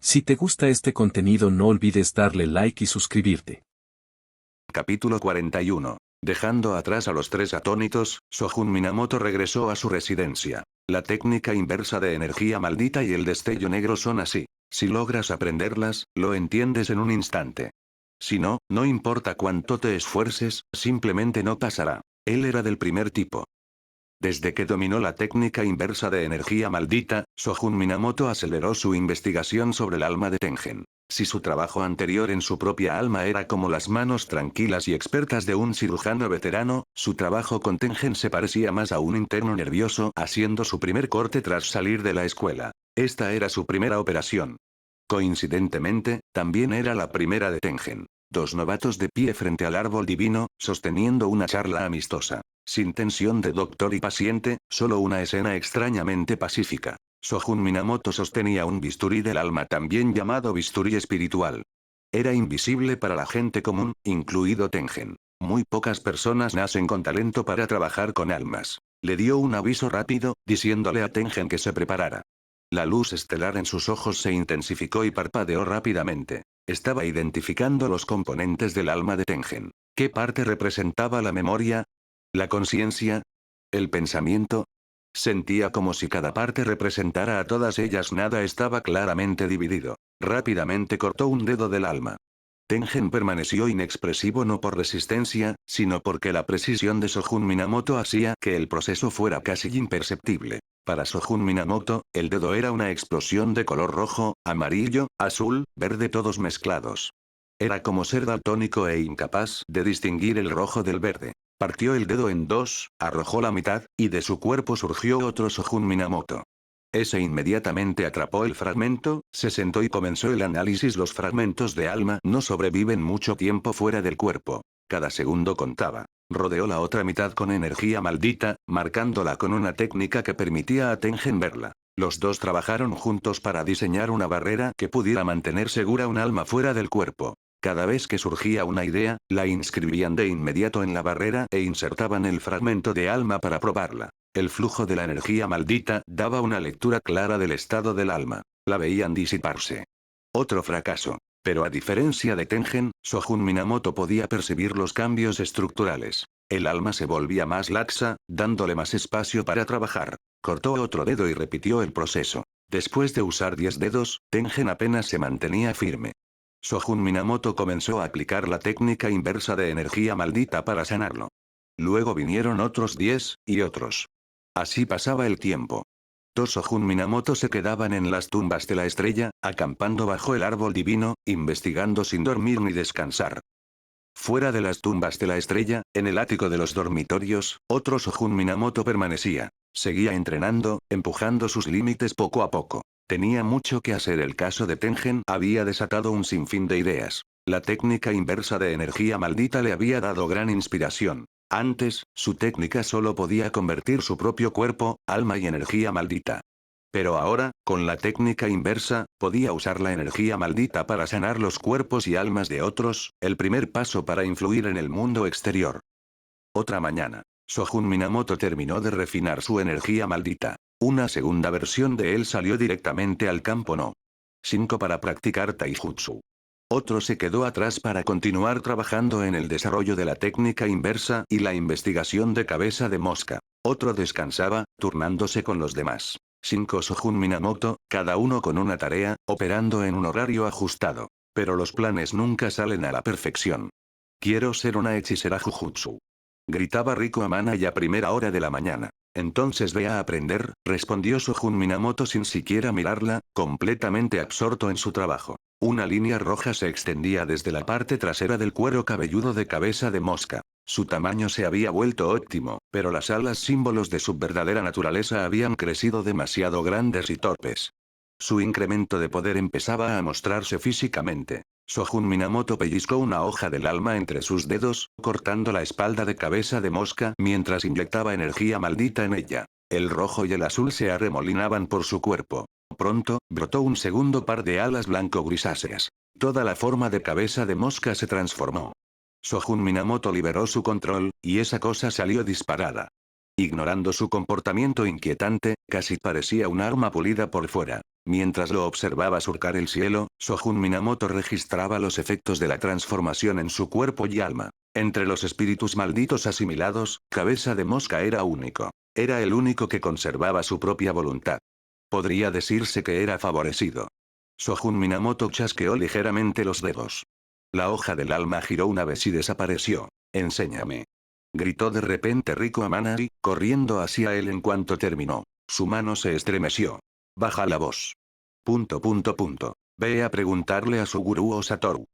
Si te gusta este contenido no olvides darle like y suscribirte. Capítulo 41. Dejando atrás a los tres atónitos, Sojun Minamoto regresó a su residencia. La técnica inversa de energía maldita y el destello negro son así. Si logras aprenderlas, lo entiendes en un instante. Si no, no importa cuánto te esfuerces, simplemente no pasará. Él era del primer tipo. Desde que dominó la técnica inversa de energía maldita, Sojun Minamoto aceleró su investigación sobre el alma de Tengen. Si su trabajo anterior en su propia alma era como las manos tranquilas y expertas de un cirujano veterano, su trabajo con Tengen se parecía más a un interno nervioso haciendo su primer corte tras salir de la escuela. Esta era su primera operación. Coincidentemente, también era la primera de Tengen. Dos novatos de pie frente al árbol divino, sosteniendo una charla amistosa. Sin tensión de doctor y paciente, solo una escena extrañamente pacífica. Sojun Minamoto sostenía un bisturí del alma también llamado bisturí espiritual. Era invisible para la gente común, incluido Tengen. Muy pocas personas nacen con talento para trabajar con almas. Le dio un aviso rápido, diciéndole a Tengen que se preparara. La luz estelar en sus ojos se intensificó y parpadeó rápidamente. Estaba identificando los componentes del alma de Tengen. ¿Qué parte representaba la memoria? ¿La conciencia? ¿El pensamiento? Sentía como si cada parte representara a todas ellas. Nada estaba claramente dividido. Rápidamente cortó un dedo del alma. Tengen permaneció inexpresivo no por resistencia, sino porque la precisión de Sojun Minamoto hacía que el proceso fuera casi imperceptible. Para Sojun Minamoto, el dedo era una explosión de color rojo, amarillo, azul, verde todos mezclados. Era como ser daltónico e incapaz de distinguir el rojo del verde. Partió el dedo en dos, arrojó la mitad, y de su cuerpo surgió otro Sojun Minamoto. Ese inmediatamente atrapó el fragmento, se sentó y comenzó el análisis. Los fragmentos de alma no sobreviven mucho tiempo fuera del cuerpo. Cada segundo contaba. Rodeó la otra mitad con energía maldita, marcándola con una técnica que permitía a Tengen verla. Los dos trabajaron juntos para diseñar una barrera que pudiera mantener segura un alma fuera del cuerpo. Cada vez que surgía una idea, la inscribían de inmediato en la barrera e insertaban el fragmento de alma para probarla. El flujo de la energía maldita daba una lectura clara del estado del alma. La veían disiparse. Otro fracaso. Pero a diferencia de Tengen, Sojun Minamoto podía percibir los cambios estructurales. El alma se volvía más laxa, dándole más espacio para trabajar. Cortó otro dedo y repitió el proceso. Después de usar 10 dedos, Tengen apenas se mantenía firme. Sojun Minamoto comenzó a aplicar la técnica inversa de energía maldita para sanarlo. Luego vinieron otros 10, y otros. Así pasaba el tiempo. Dos Sojun Minamoto se quedaban en las tumbas de la estrella, acampando bajo el árbol divino, investigando sin dormir ni descansar. Fuera de las tumbas de la estrella, en el ático de los dormitorios, otro Sojun Minamoto permanecía. Seguía entrenando, empujando sus límites poco a poco. Tenía mucho que hacer. El caso de Tengen había desatado un sinfín de ideas. La técnica inversa de energía maldita le había dado gran inspiración. Antes, su técnica solo podía convertir su propio cuerpo, alma y energía maldita. Pero ahora, con la técnica inversa, podía usar la energía maldita para sanar los cuerpos y almas de otros, el primer paso para influir en el mundo exterior. Otra mañana. Sojun Minamoto terminó de refinar su energía maldita. Una segunda versión de él salió directamente al campo No. 5 para practicar taijutsu. Otro se quedó atrás para continuar trabajando en el desarrollo de la técnica inversa y la investigación de cabeza de mosca. Otro descansaba, turnándose con los demás. 5 Sojun Minamoto, cada uno con una tarea, operando en un horario ajustado. Pero los planes nunca salen a la perfección. Quiero ser una hechicera Jujutsu. Gritaba Riko Amana ya a primera hora de la mañana. Entonces ve a aprender, respondió Sojun Minamoto sin siquiera mirarla, completamente absorto en su trabajo. Una línea roja se extendía desde la parte trasera del cuero cabelludo de cabeza de mosca. Su tamaño se había vuelto óptimo, pero las alas símbolos de su verdadera naturaleza habían crecido demasiado grandes y torpes. Su incremento de poder empezaba a mostrarse físicamente. Sojun Minamoto pellizcó una hoja del alma entre sus dedos, cortando la espalda de cabeza de mosca mientras inyectaba energía maldita en ella. El rojo y el azul se arremolinaban por su cuerpo. Pronto, brotó un segundo par de alas blanco-grisáceas. Toda la forma de cabeza de mosca se transformó. Sojun Minamoto liberó su control, y esa cosa salió disparada. Ignorando su comportamiento inquietante, casi parecía un arma pulida por fuera. Mientras lo observaba surcar el cielo, Sojun Minamoto registraba los efectos de la transformación en su cuerpo y alma. Entre los espíritus malditos asimilados, Cabeza de Mosca era único. Era el único que conservaba su propia voluntad. Podría decirse que era favorecido. Sojun Minamoto chasqueó ligeramente los dedos. La hoja del alma giró una vez y desapareció. Enséñame. Gritó de repente Rico Amanai, corriendo hacia él en cuanto terminó. Su mano se estremeció. Baja la voz. Ve a preguntarle a su gurú o Satoru.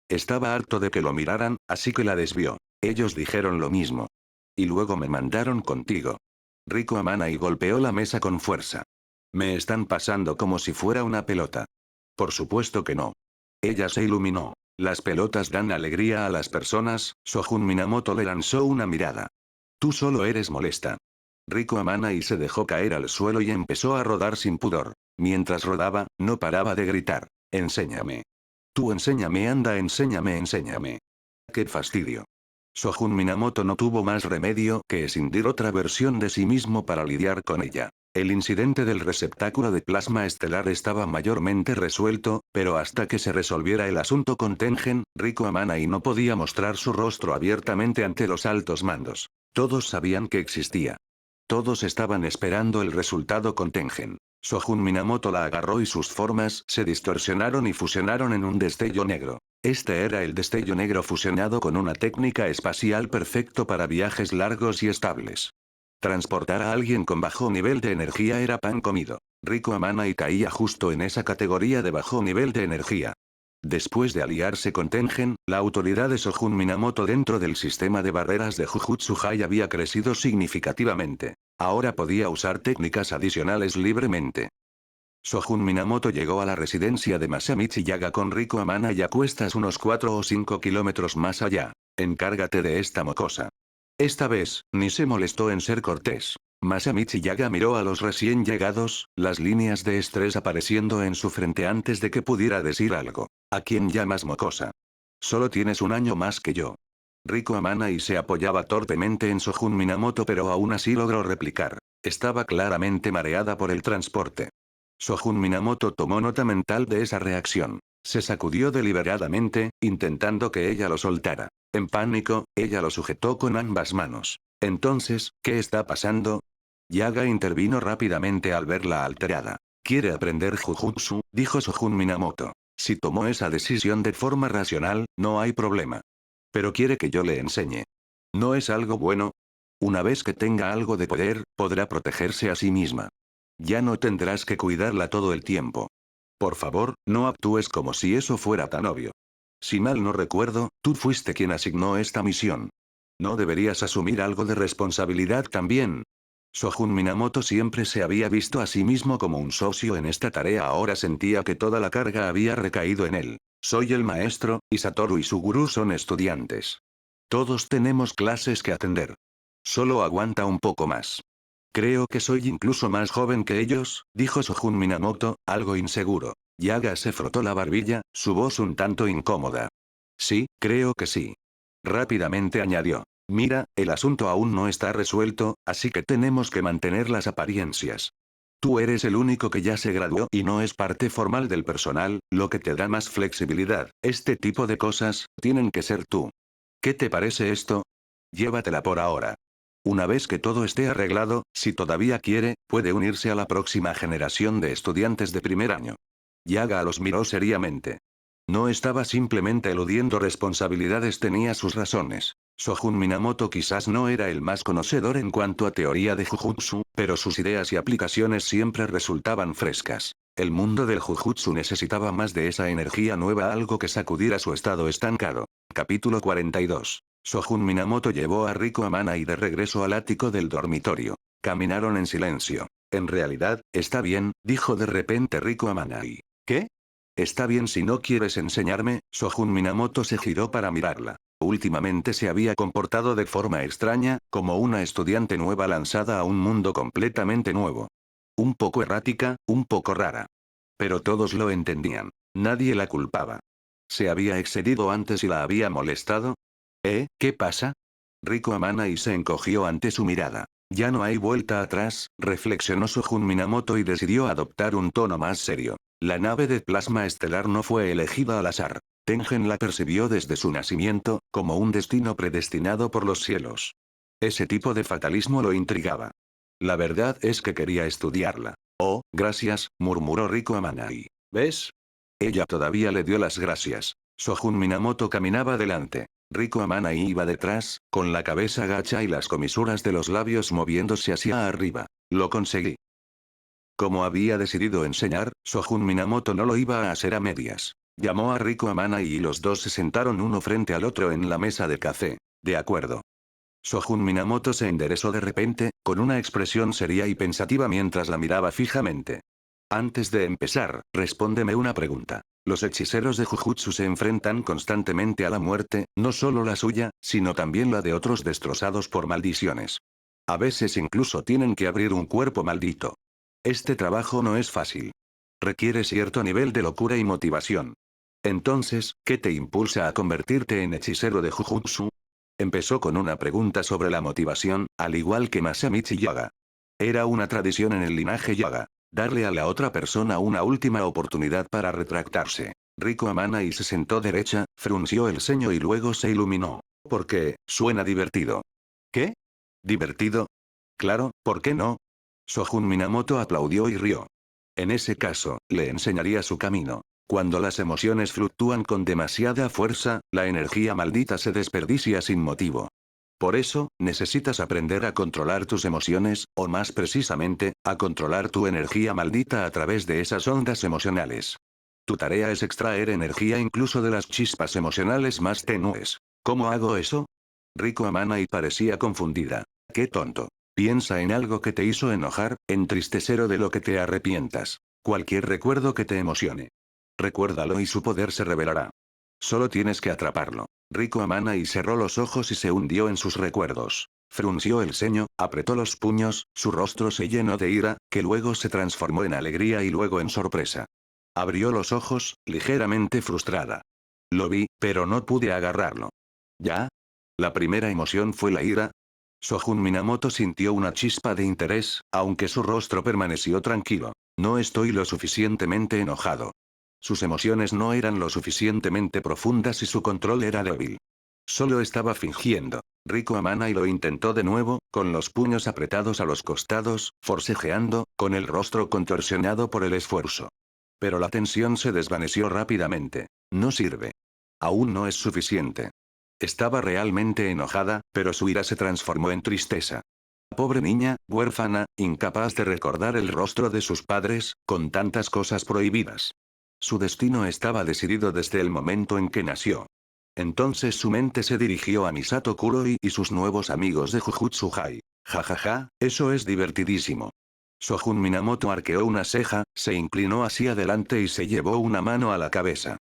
Estaba harto de que lo miraran, así que la desvió. Ellos dijeron lo mismo. Y luego me mandaron contigo. Rico Amanai golpeó la mesa con fuerza. Me están pasando como si fuera una pelota. Por supuesto que no. Ella se iluminó. Las pelotas dan alegría a las personas. Sojun Minamoto le lanzó una mirada. Tú solo eres molesta. Rico Amanai se dejó caer al suelo y empezó a rodar sin pudor. Mientras rodaba, no paraba de gritar. Enséñame. Tú enséñame, anda, enséñame. ¡Qué fastidio! Sojun Minamoto no tuvo más remedio que escindir otra versión de sí mismo para lidiar con ella. El incidente del receptáculo de plasma estelar estaba mayormente resuelto, pero hasta que se resolviera el asunto con Tengen, Rico Amanai no podía mostrar su rostro abiertamente ante los altos mandos. Todos sabían que existía. Todos estaban esperando el resultado con Tengen. Sojun Minamoto la agarró y sus formas se distorsionaron y fusionaron en un destello negro. Este era el destello negro fusionado con una técnica espacial perfecto para viajes largos y estables. Transportar a alguien con bajo nivel de energía era pan comido. Rico Amanai caía justo en esa categoría de bajo nivel de energía. Después de aliarse con Tengen, la autoridad de Sojun Minamoto dentro del sistema de barreras de Jujutsu Hai había crecido significativamente. Ahora podía usar técnicas adicionales libremente. Sojun Minamoto llegó a la residencia de Masamichi Yaga con Rico Amanai a cuestas unos 4 o 5 kilómetros más allá. Encárgate de esta mocosa. Esta vez, ni se molestó en ser cortés. Masamichi Yaga miró a los recién llegados, las líneas de estrés apareciendo en su frente antes de que pudiera decir algo. ¿A quién llamas mocosa? Solo tienes un año más que yo. Rico Amanai se apoyaba torpemente en Sojun Minamoto pero aún así logró replicar. Estaba claramente mareada por el transporte. Sojun Minamoto tomó nota mental de esa reacción. Se sacudió deliberadamente, intentando que ella lo soltara. En pánico, ella lo sujetó con ambas manos. Entonces, ¿qué está pasando? Yaga intervino rápidamente al verla alterada. Quiere aprender Jujutsu, dijo Sojun Minamoto. Si tomó esa decisión de forma racional, no hay problema. Pero quiere que yo le enseñe. ¿No es algo bueno? Una vez que tenga algo de poder, podrá protegerse a sí misma. Ya no tendrás que cuidarla todo el tiempo. Por favor, no actúes como si eso fuera tan obvio. Si mal no recuerdo, tú fuiste quien asignó esta misión. ¿No deberías asumir algo de responsabilidad también? Sojun Minamoto siempre se había visto a sí mismo como un socio en esta tarea, ahora sentía que toda la carga había recaído en él. Soy el maestro, y Satoru y su gurú son estudiantes. Todos tenemos clases que atender. Solo aguanta un poco más. Creo que soy incluso más joven que ellos, dijo Sojun Minamoto, algo inseguro. Yaga se frotó la barbilla, su voz un tanto incómoda. Sí, creo que sí. Rápidamente añadió. Mira, el asunto aún no está resuelto, así que tenemos que mantener las apariencias. Tú eres el único que ya se graduó y no es parte formal del personal, lo que te da más flexibilidad. Este tipo de cosas, tienen que ser tú. ¿Qué te parece esto? Llévatela por ahora. Una vez que todo esté arreglado, si todavía quiere, puede unirse a la próxima generación de estudiantes de primer año. Yaga los miró seriamente. No estaba simplemente eludiendo responsabilidades, tenía sus razones. Sojun Minamoto quizás no era el más conocedor en cuanto a teoría de Jujutsu, pero sus ideas y aplicaciones siempre resultaban frescas. El mundo del Jujutsu necesitaba más de esa energía nueva, algo que sacudiera su estado estancado. Capítulo 42. Sojun Minamoto llevó a Rico Amanai de regreso al ático del dormitorio. Caminaron en silencio. En realidad, está bien, dijo de repente Rico Amanai. ¿Qué? Está bien si no quieres enseñarme. Sojun Minamoto se giró para mirarla. Últimamente se había comportado de forma extraña, como una estudiante nueva lanzada a un mundo completamente nuevo. Un poco errática, un poco rara. Pero todos lo entendían. Nadie la culpaba. ¿Se había excedido antes y la había molestado? ¿Qué pasa? Rico Amanai se encogió ante su mirada. Ya no hay vuelta atrás, reflexionó Shogun Minamoto y decidió adoptar un tono más serio. La nave de plasma estelar no fue elegida al azar. Tengen la percibió desde su nacimiento, como un destino predestinado por los cielos. Ese tipo de fatalismo lo intrigaba. La verdad es que quería estudiarla. Oh, gracias, murmuró Riko Amanai. ¿Ves? Ella todavía le dio las gracias. Shogun Minamoto caminaba delante. Riko Amanai iba detrás, con la cabeza gacha y las comisuras de los labios moviéndose hacia arriba. Lo conseguí. Como había decidido enseñar, Shogun Minamoto no lo iba a hacer a medias. Llamó a Riko Amanai y los dos se sentaron uno frente al otro en la mesa de café. De acuerdo. Shogun Minamoto se enderezó de repente, con una expresión seria y pensativa mientras la miraba fijamente. Antes de empezar, respóndeme una pregunta. Los hechiceros de Jujutsu se enfrentan constantemente a la muerte, no solo la suya, sino también la de otros destrozados por maldiciones. A veces incluso tienen que abrir un cuerpo maldito. Este trabajo no es fácil. Requiere cierto nivel de locura y motivación. Entonces, ¿qué te impulsa a convertirte en hechicero de Jujutsu? Empezó con una pregunta sobre la motivación, al igual que Masamichi Yaga. Era una tradición en el linaje Yaga. Darle a la otra persona una última oportunidad para retractarse. Riko Amanai se sentó derecha, frunció el ceño y luego se iluminó. Porque, suena divertido. ¿Qué? ¿Divertido? Claro, ¿por qué no? Shogun Minamoto aplaudió y rió. En ese caso, le enseñaría su camino. Cuando las emociones fluctúan con demasiada fuerza, la energía maldita se desperdicia sin motivo. Por eso, necesitas aprender a controlar tus emociones, o más precisamente, a controlar tu energía maldita a través de esas ondas emocionales. Tu tarea es extraer energía incluso de las chispas emocionales más tenues. ¿Cómo hago eso? Riko Amanai parecía confundida. ¡Qué tonto! Piensa en algo que te hizo enojar, entristecer o de lo que te arrepientas. Cualquier recuerdo que te emocione. Recuérdalo y su poder se revelará. Solo tienes que atraparlo. Riko Amanai cerró los ojos y se hundió en sus recuerdos. Frunció el ceño, apretó los puños, su rostro se llenó de ira, que luego se transformó en alegría y luego en sorpresa. Abrió los ojos, ligeramente frustrada. Lo vi, pero no pude agarrarlo. ¿Ya? La primera emoción fue la ira. Shogun Minamoto sintió una chispa de interés, aunque su rostro permaneció tranquilo. No estoy lo suficientemente enojado. Sus emociones no eran lo suficientemente profundas y su control era débil. Solo estaba fingiendo. Riko Amanai lo intentó de nuevo, con los puños apretados a los costados, forcejeando, con el rostro contorsionado por el esfuerzo. Pero la tensión se desvaneció rápidamente. No sirve. Aún no es suficiente. Estaba realmente enojada, pero su ira se transformó en tristeza. Pobre niña, huérfana, incapaz de recordar el rostro de sus padres, con tantas cosas prohibidas. Su destino estaba decidido desde el momento en que nació. Entonces su mente se dirigió a Misato Kuroi y sus nuevos amigos de Jujutsu Hai. Jajaja, eso es divertidísimo. Shogun Minamoto arqueó una ceja, se inclinó hacia adelante y se llevó una mano a la cabeza.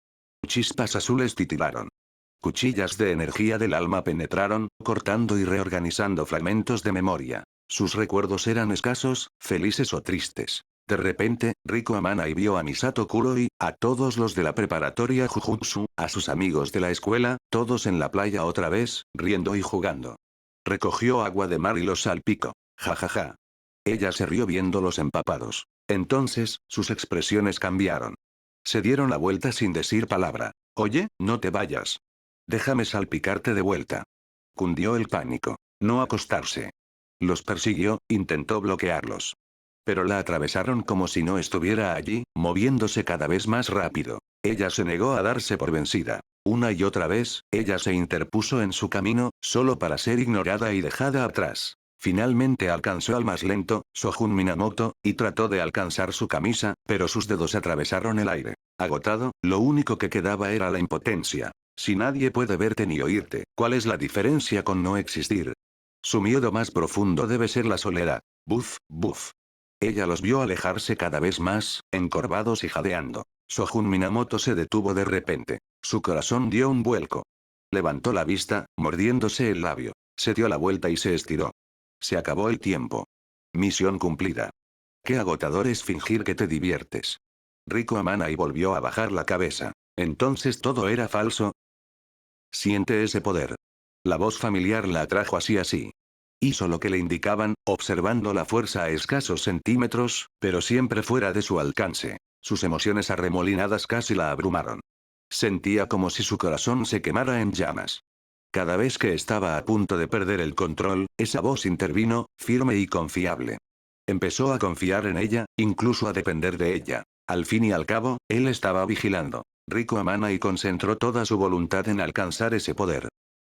Chispas azules titilaron. Cuchillas de energía del alma penetraron, cortando y reorganizando fragmentos de memoria. Sus recuerdos eran escasos, felices o tristes. De repente, Riko Amanai vio a Misato Kuroi, a todos los de la preparatoria Jujutsu, a sus amigos de la escuela, todos en la playa otra vez, riendo y jugando. Recogió agua de mar y los salpicó. Jajaja. Ella se rió viéndolos empapados. Entonces, sus expresiones cambiaron. Se dieron la vuelta sin decir palabra. Oye, no te vayas. Déjame salpicarte de vuelta. Cundió el pánico. No acostarse. Los persiguió, intentó bloquearlos. Pero la atravesaron como si no estuviera allí, moviéndose cada vez más rápido. Ella se negó a darse por vencida. Una y otra vez, ella se interpuso en su camino, solo para ser ignorada y dejada atrás. Finalmente alcanzó al más lento, Shogun Minamoto, y trató de alcanzar su camisa, pero sus dedos atravesaron el aire. Agotado, lo único que quedaba era la impotencia. Si nadie puede verte ni oírte, ¿cuál es la diferencia con no existir? Su miedo más profundo debe ser la soledad. Buf, buf. Ella los vio alejarse cada vez más, encorvados y jadeando. Shogun Minamoto se detuvo de repente. Su corazón dio un vuelco. Levantó la vista, mordiéndose el labio. Se dio la vuelta y se estiró. Se acabó el tiempo. Misión cumplida. Qué agotador es fingir que te diviertes. Riko Amanai volvió a bajar la cabeza. ¿Entonces todo era falso? Siente ese poder. La voz familiar la atrajo así. Hizo lo que le indicaban, observando la fuerza a escasos centímetros, pero siempre fuera de su alcance. Sus emociones arremolinadas casi la abrumaron. Sentía como si su corazón se quemara en llamas. Cada vez que estaba a punto de perder el control, esa voz intervino, firme y confiable. Empezó a confiar en ella, incluso a depender de ella. Al fin y al cabo, él estaba vigilando. Rico Amana y concentró toda su voluntad en alcanzar ese poder.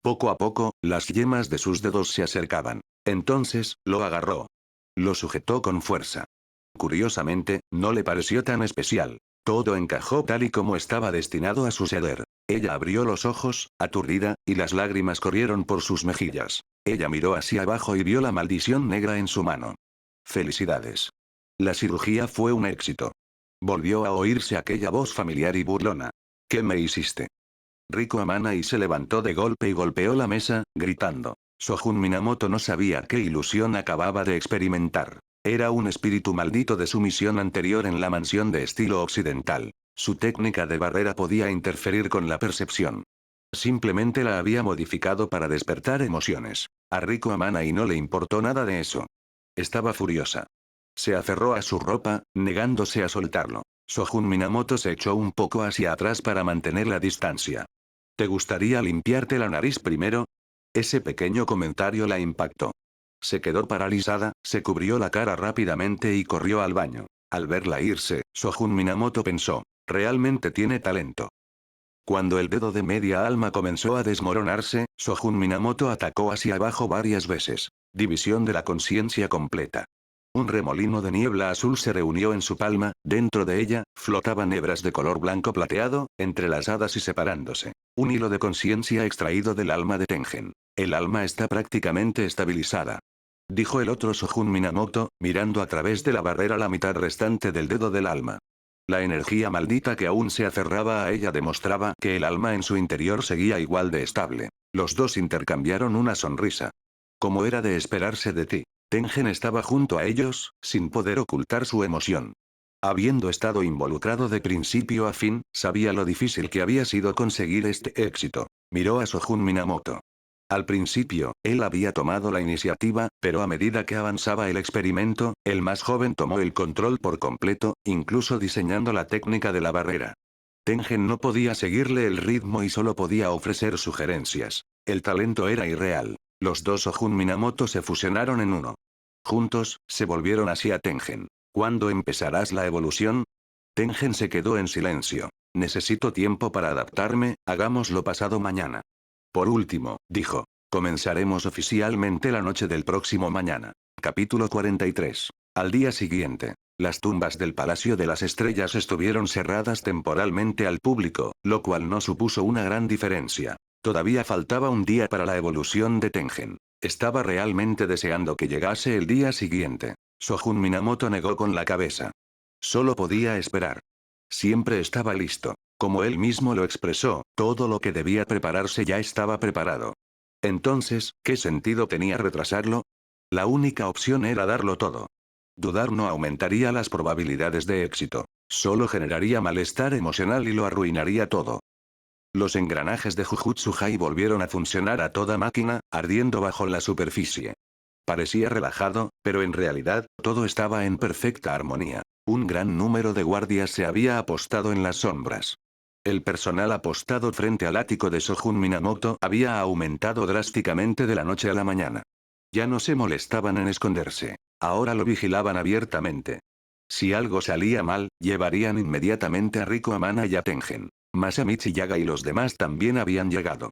Poco a poco, las yemas de sus dedos se acercaban. Entonces, lo agarró. Lo sujetó con fuerza. Curiosamente, no le pareció tan especial. Todo encajó tal y como estaba destinado a suceder. Ella abrió los ojos, aturdida, y las lágrimas corrieron por sus mejillas. Ella miró hacia abajo y vio la maldición negra en su mano. Felicidades. La cirugía fue un éxito. Volvió a oírse aquella voz familiar y burlona. ¿Qué me hiciste? Rico Amana y se levantó de golpe y golpeó la mesa, gritando. Sojun Minamoto no sabía qué ilusión acababa de experimentar. Era un espíritu maldito de su misión anterior en la mansión de estilo occidental. Su técnica de barrera podía interferir con la percepción. Simplemente la había modificado para despertar emociones. A Rico Amana y no le importó nada de eso. Estaba furiosa. Se aferró a su ropa, negándose a soltarlo. Sojun Minamoto se echó un poco hacia atrás para mantener la distancia. ¿Te gustaría limpiarte la nariz primero? Ese pequeño comentario la impactó. Se quedó paralizada, se cubrió la cara rápidamente y corrió al baño. Al verla irse, Sojun Minamoto pensó, realmente tiene talento. Cuando el dedo de media alma comenzó a desmoronarse, Sojun Minamoto atacó hacia abajo varias veces. División de la conciencia completa. Un remolino de niebla azul se reunió en su palma, dentro de ella, flotaban hebras de color blanco plateado, entrelazadas y separándose. Un hilo de conciencia extraído del alma de Tengen. El alma está prácticamente estabilizada. Dijo el otro Sojun Minamoto, mirando a través de la barrera la mitad restante del dedo del alma. La energía maldita que aún se aferraba a ella demostraba que el alma en su interior seguía igual de estable. Los dos intercambiaron una sonrisa. Como era de esperarse de ti. Tengen estaba junto a ellos, sin poder ocultar su emoción. Habiendo estado involucrado de principio a fin, sabía lo difícil que había sido conseguir este éxito. Miró a Sojun Minamoto. Al principio, él había tomado la iniciativa, pero a medida que avanzaba el experimento, el más joven tomó el control por completo, incluso diseñando la técnica de la barrera. Tengen no podía seguirle el ritmo y solo podía ofrecer sugerencias. El talento era irreal. Los dos Sojun Minamoto se fusionaron en uno. Juntos, se volvieron hacia Tengen. ¿Cuándo empezarás la evolución? Tengen se quedó en silencio. Necesito tiempo para adaptarme, hagámoslo pasado mañana. Por último, dijo. Comenzaremos oficialmente la noche del próximo mañana. Capítulo 43. Al día siguiente. Las tumbas del Palacio de las Estrellas estuvieron cerradas temporalmente al público, lo cual no supuso una gran diferencia. Todavía faltaba un día para la evolución de Tengen. Estaba realmente deseando que llegase el día siguiente. Sojun Minamoto negó con la cabeza. Solo podía esperar. Siempre estaba listo. Como él mismo lo expresó, todo lo que debía prepararse ya estaba preparado. Entonces, ¿qué sentido tenía retrasarlo? La única opción era darlo todo. Dudar no aumentaría las probabilidades de éxito. Solo generaría malestar emocional y lo arruinaría todo. Los engranajes de Jujutsu Hai volvieron a funcionar a toda máquina, ardiendo bajo la superficie. Parecía relajado, pero en realidad, todo estaba en perfecta armonía. Un gran número de guardias se había apostado en las sombras. El personal apostado frente al ático de Sojun Minamoto había aumentado drásticamente de la noche a la mañana. Ya no se molestaban en esconderse. Ahora lo vigilaban abiertamente. Si algo salía mal, llevarían inmediatamente a Rico Amana y a Tengen. Masamichi Yaga y los demás también habían llegado.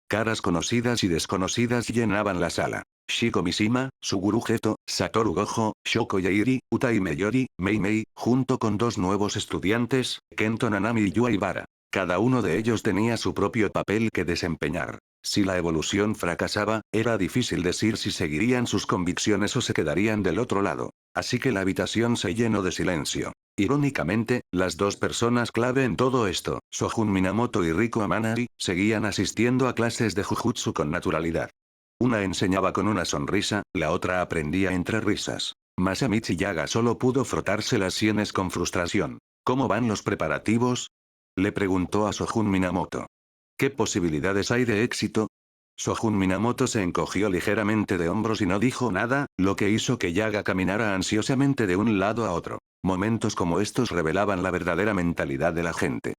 Caras conocidas y desconocidas llenaban la sala. Shiko Mishima, Suguru Geto, Satoru Gojo, Shoko Yairi, Utai Meyori, Mei Mei, junto con dos nuevos estudiantes, Kento Nanami y Yua Ibara. Cada uno de ellos tenía su propio papel que desempeñar. Si la evolución fracasaba, era difícil decir si seguirían sus convicciones o se quedarían del otro lado. Así que la habitación se llenó de silencio. Irónicamente, las dos personas clave en todo esto, Sojun Minamoto y Rico Amanari, seguían asistiendo a clases de Jujutsu con naturalidad. Una enseñaba con una sonrisa, la otra aprendía entre risas. Masamichi Yaga solo pudo frotarse las sienes con frustración. ¿Cómo van los preparativos? Le preguntó a Sojun Minamoto. ¿Qué posibilidades hay de éxito? Shogun Minamoto se encogió ligeramente de hombros y no dijo nada, lo que hizo que Yaga caminara ansiosamente de un lado a otro. Momentos como estos revelaban la verdadera mentalidad de la gente.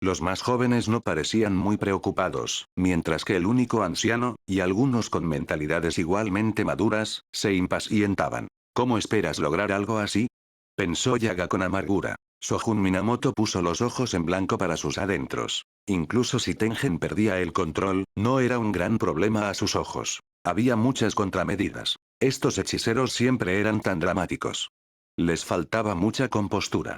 Los más jóvenes no parecían muy preocupados, mientras que el único anciano, y algunos con mentalidades igualmente maduras, se impacientaban. ¿Cómo esperas lograr algo así? Pensó Yaga con amargura. Shogun Minamoto puso los ojos en blanco para sus adentros. Incluso si Tengen perdía el control, no era un gran problema a sus ojos. Había muchas contramedidas. Estos hechiceros siempre eran tan dramáticos. Les faltaba mucha compostura.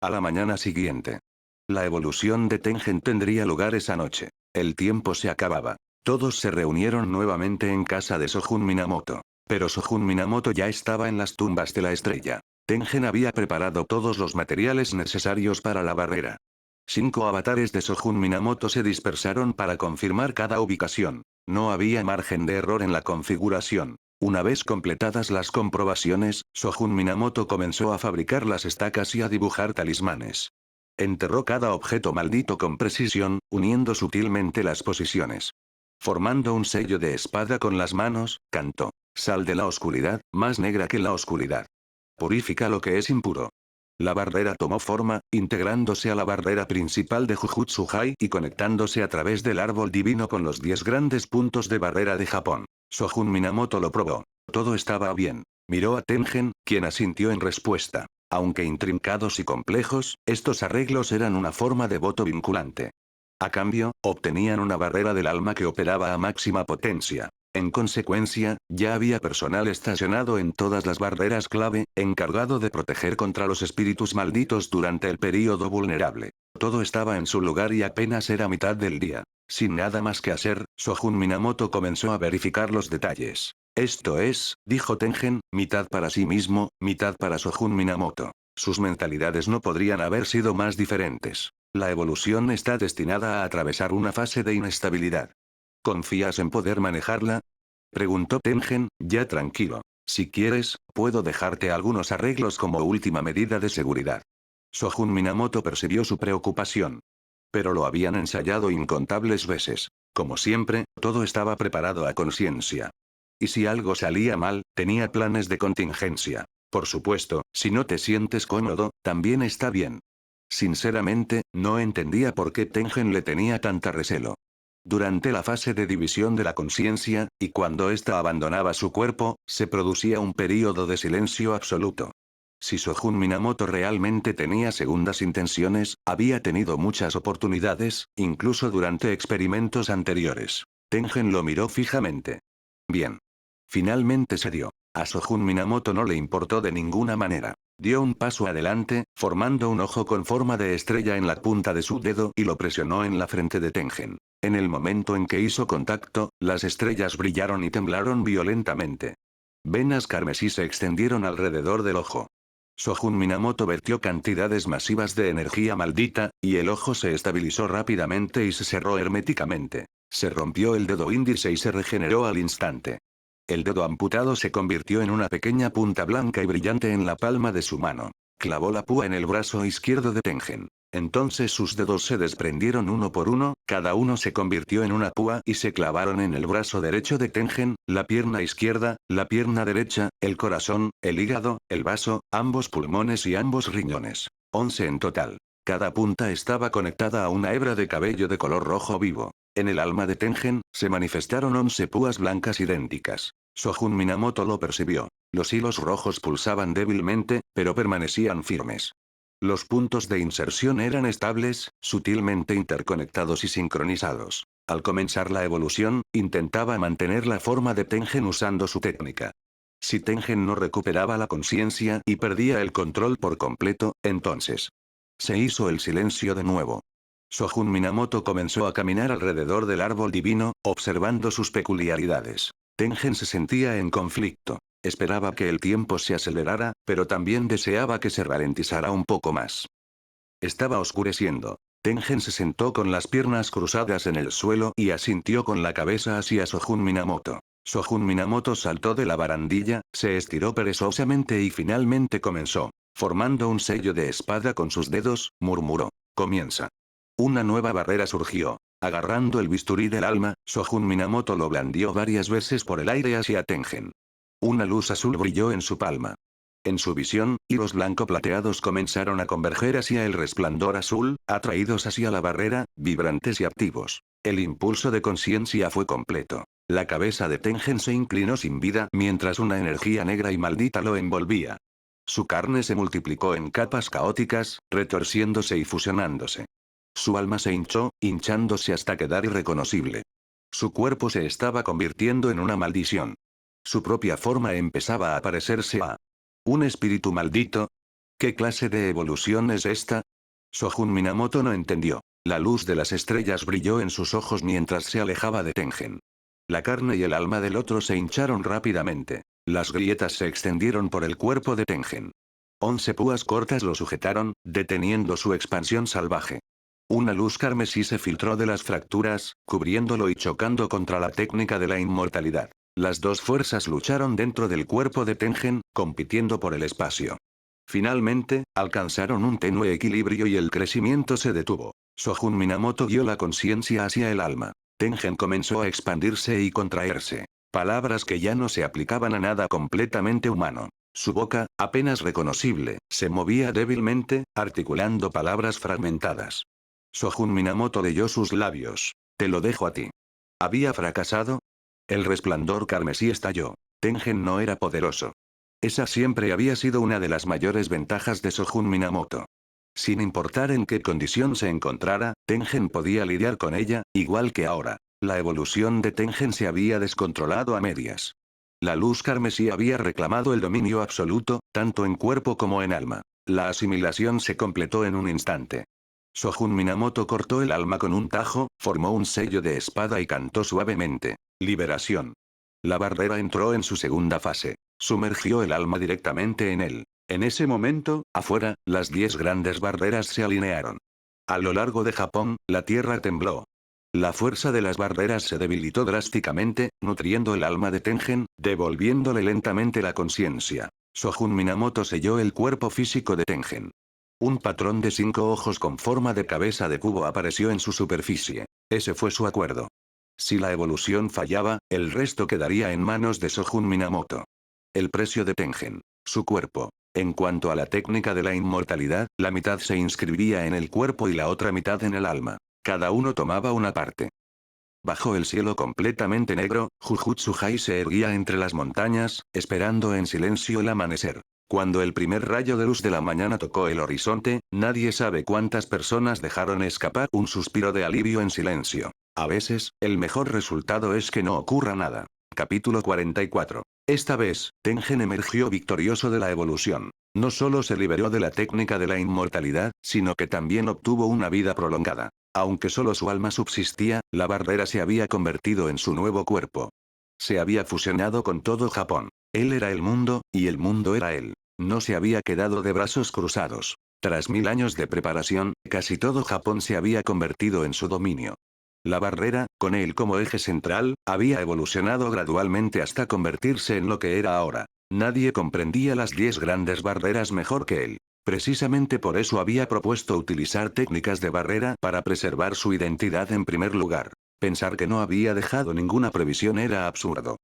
A la mañana siguiente. La evolución de Tengen tendría lugar esa noche. El tiempo se acababa. Todos se reunieron nuevamente en casa de Shogun Minamoto. Pero Shogun Minamoto ya estaba en las tumbas de la estrella. Tengen había preparado todos los materiales necesarios para la barrera. 5 avatares de Shogun Minamoto se dispersaron para confirmar cada ubicación. No había margen de error en la configuración. Una vez completadas las comprobaciones, Shogun Minamoto comenzó a fabricar las estacas y a dibujar talismanes. Enterró cada objeto maldito con precisión, uniendo sutilmente las posiciones. Formando un sello de espada con las manos, cantó: Sal de la oscuridad, más negra que la oscuridad. Purifica lo que es impuro. La barrera tomó forma, integrándose a la barrera principal de Jujutsu-Hai y conectándose a través del árbol divino con los 10 grandes puntos de barrera de Japón. Shogun Minamoto lo probó. Todo estaba bien. Miró a Tengen, quien asintió en respuesta. Aunque intrincados y complejos, estos arreglos eran una forma de voto vinculante. A cambio, obtenían una barrera del alma que operaba a máxima potencia. En consecuencia, ya había personal estacionado en todas las barreras clave, encargado de proteger contra los espíritus malditos durante el período vulnerable. Todo estaba en su lugar y apenas era mitad del día. Sin nada más que hacer, Shogun Minamoto comenzó a verificar los detalles. Esto es, dijo Tengen, mitad para sí mismo, mitad para Shogun Minamoto. Sus mentalidades no podrían haber sido más diferentes. La evolución está destinada a atravesar una fase de inestabilidad. ¿Confías en poder manejarla? Preguntó Tengen, ya tranquilo. Si quieres, puedo dejarte algunos arreglos como última medida de seguridad. Shogun Minamoto percibió su preocupación. Pero lo habían ensayado incontables veces. Como siempre, todo estaba preparado a conciencia. Y si algo salía mal, tenía planes de contingencia. Por supuesto, si no te sientes cómodo, también está bien. Sinceramente, no entendía por qué Tengen le tenía tanta recelo. Durante la fase de división de la conciencia, y cuando ésta abandonaba su cuerpo, se producía un período de silencio absoluto. Si Shogun Minamoto realmente tenía segundas intenciones, había tenido muchas oportunidades, incluso durante experimentos anteriores. Tengen lo miró fijamente. Bien. Finalmente se dio. A Shogun Minamoto no le importó de ninguna manera. Dio un paso adelante, formando un ojo con forma de estrella en la punta de su dedo y lo presionó en la frente de Tengen. En el momento en que hizo contacto, las estrellas brillaron y temblaron violentamente. Venas carmesí se extendieron alrededor del ojo. Shogun Minamoto vertió cantidades masivas de energía maldita, y el ojo se estabilizó rápidamente y se cerró herméticamente. Se rompió el dedo índice y se regeneró al instante. El dedo amputado se convirtió en una pequeña punta blanca y brillante en la palma de su mano. Clavó la púa en el brazo izquierdo de Tengen. Entonces sus dedos se desprendieron uno por uno, cada uno se convirtió en una púa y se clavaron en el brazo derecho de Tengen, la pierna izquierda, la pierna derecha, el corazón, el hígado, el vaso, ambos pulmones y ambos riñones. 11 en total. Cada punta estaba conectada a una hebra de cabello de color rojo vivo. En el alma de Tengen, se manifestaron 11 púas blancas idénticas. Shogun Minamoto lo percibió. Los hilos rojos pulsaban débilmente, pero permanecían firmes. Los puntos de inserción eran estables, sutilmente interconectados y sincronizados. Al comenzar la evolución, intentaba mantener la forma de Tengen usando su técnica. Si Tengen no recuperaba la conciencia y perdía el control por completo, entonces se hizo el silencio de nuevo. Shogun Minamoto comenzó a caminar alrededor del árbol divino, observando sus peculiaridades. Tengen se sentía en conflicto. Esperaba que el tiempo se acelerara, pero también deseaba que se ralentizara un poco más. Estaba oscureciendo. Tengen se sentó con las piernas cruzadas en el suelo y asintió con la cabeza hacia Shogun Minamoto. Shogun Minamoto saltó de la barandilla, se estiró perezosamente y finalmente comenzó. Formando un sello de espada con sus dedos, murmuró: comienza. Una nueva barrera surgió. Agarrando el bisturí del alma, Sojun Minamoto lo blandió varias veces por el aire hacia Tengen. Una luz azul brilló en su palma. En su visión, hilos blanco-plateados comenzaron a converger hacia el resplandor azul, atraídos hacia la barrera, vibrantes y activos. El impulso de conciencia fue completo. La cabeza de Tengen se inclinó sin vida mientras una energía negra y maldita lo envolvía. Su carne se multiplicó en capas caóticas, retorciéndose y fusionándose. Su alma se hinchó, hinchándose hasta quedar irreconocible. Su cuerpo se estaba convirtiendo en una maldición. Su propia forma empezaba a parecerse a un espíritu maldito. ¿Qué clase de evolución es esta? Sojun Minamoto no entendió. La luz de las estrellas brilló en sus ojos mientras se alejaba de Tengen. La carne y el alma del otro se hincharon rápidamente. Las grietas se extendieron por el cuerpo de Tengen. 11 púas cortas lo sujetaron, deteniendo su expansión salvaje. Una luz carmesí se filtró de las fracturas, cubriéndolo y chocando contra la técnica de la inmortalidad. Las dos fuerzas lucharon dentro del cuerpo de Tengen, compitiendo por el espacio. Finalmente, alcanzaron un tenue equilibrio y el crecimiento se detuvo. Sojun Minamoto guió la conciencia hacia el alma. Tengen comenzó a expandirse y contraerse. Palabras que ya no se aplicaban a nada completamente humano. Su boca, apenas reconocible, se movía débilmente, articulando palabras fragmentadas. Sojun Minamoto leyó sus labios. Te lo dejo a ti. ¿Había fracasado? El resplandor carmesí estalló. Tengen no era poderoso. Esa siempre había sido una de las mayores ventajas de Sojun Minamoto. Sin importar en qué condición se encontrara, Tengen podía lidiar con ella, igual que ahora. La evolución de Tengen se había descontrolado a medias. La luz carmesí había reclamado el dominio absoluto, tanto en cuerpo como en alma. La asimilación se completó en un instante. Sojun Minamoto cortó el alma con un tajo, formó un sello de espada y cantó suavemente. Liberación. La barrera entró en su segunda fase. Sumergió el alma directamente en él. En ese momento, afuera, las 10 grandes barreras se alinearon. A lo largo de Japón, la tierra tembló. La fuerza de las barreras se debilitó drásticamente, nutriendo el alma de Tengen, devolviéndole lentamente la conciencia. Sojun Minamoto selló el cuerpo físico de Tengen. Un patrón de 5 ojos con forma de cabeza de cubo apareció en su superficie. Ese fue su acuerdo. Si la evolución fallaba, el resto quedaría en manos de Sojun Minamoto. El precio de Tengen. Su cuerpo. En cuanto a la técnica de la inmortalidad, la mitad se inscribía en el cuerpo y la otra mitad en el alma. Cada uno tomaba una parte. Bajo el cielo completamente negro, Jujutsu-Hai se erguía entre las montañas, esperando en silencio el amanecer. Cuando el primer rayo de luz de la mañana tocó el horizonte, nadie sabe cuántas personas dejaron escapar un suspiro de alivio en silencio. A veces, el mejor resultado es que no ocurra nada. Capítulo 44. Esta vez, Tengen emergió victorioso de la evolución. No solo se liberó de la técnica de la inmortalidad, sino que también obtuvo una vida prolongada. Aunque solo su alma subsistía, la barrera se había convertido en su nuevo cuerpo. Se había fusionado con todo Japón. Él era el mundo, y el mundo era él. No se había quedado de brazos cruzados. Tras 1000 años de preparación, casi todo Japón se había convertido en su dominio. La barrera, con él como eje central, había evolucionado gradualmente hasta convertirse en lo que era ahora. Nadie comprendía las 10 grandes barreras mejor que él. Precisamente por eso había propuesto utilizar técnicas de barrera para preservar su identidad en primer lugar. Pensar que no había dejado ninguna previsión era absurdo.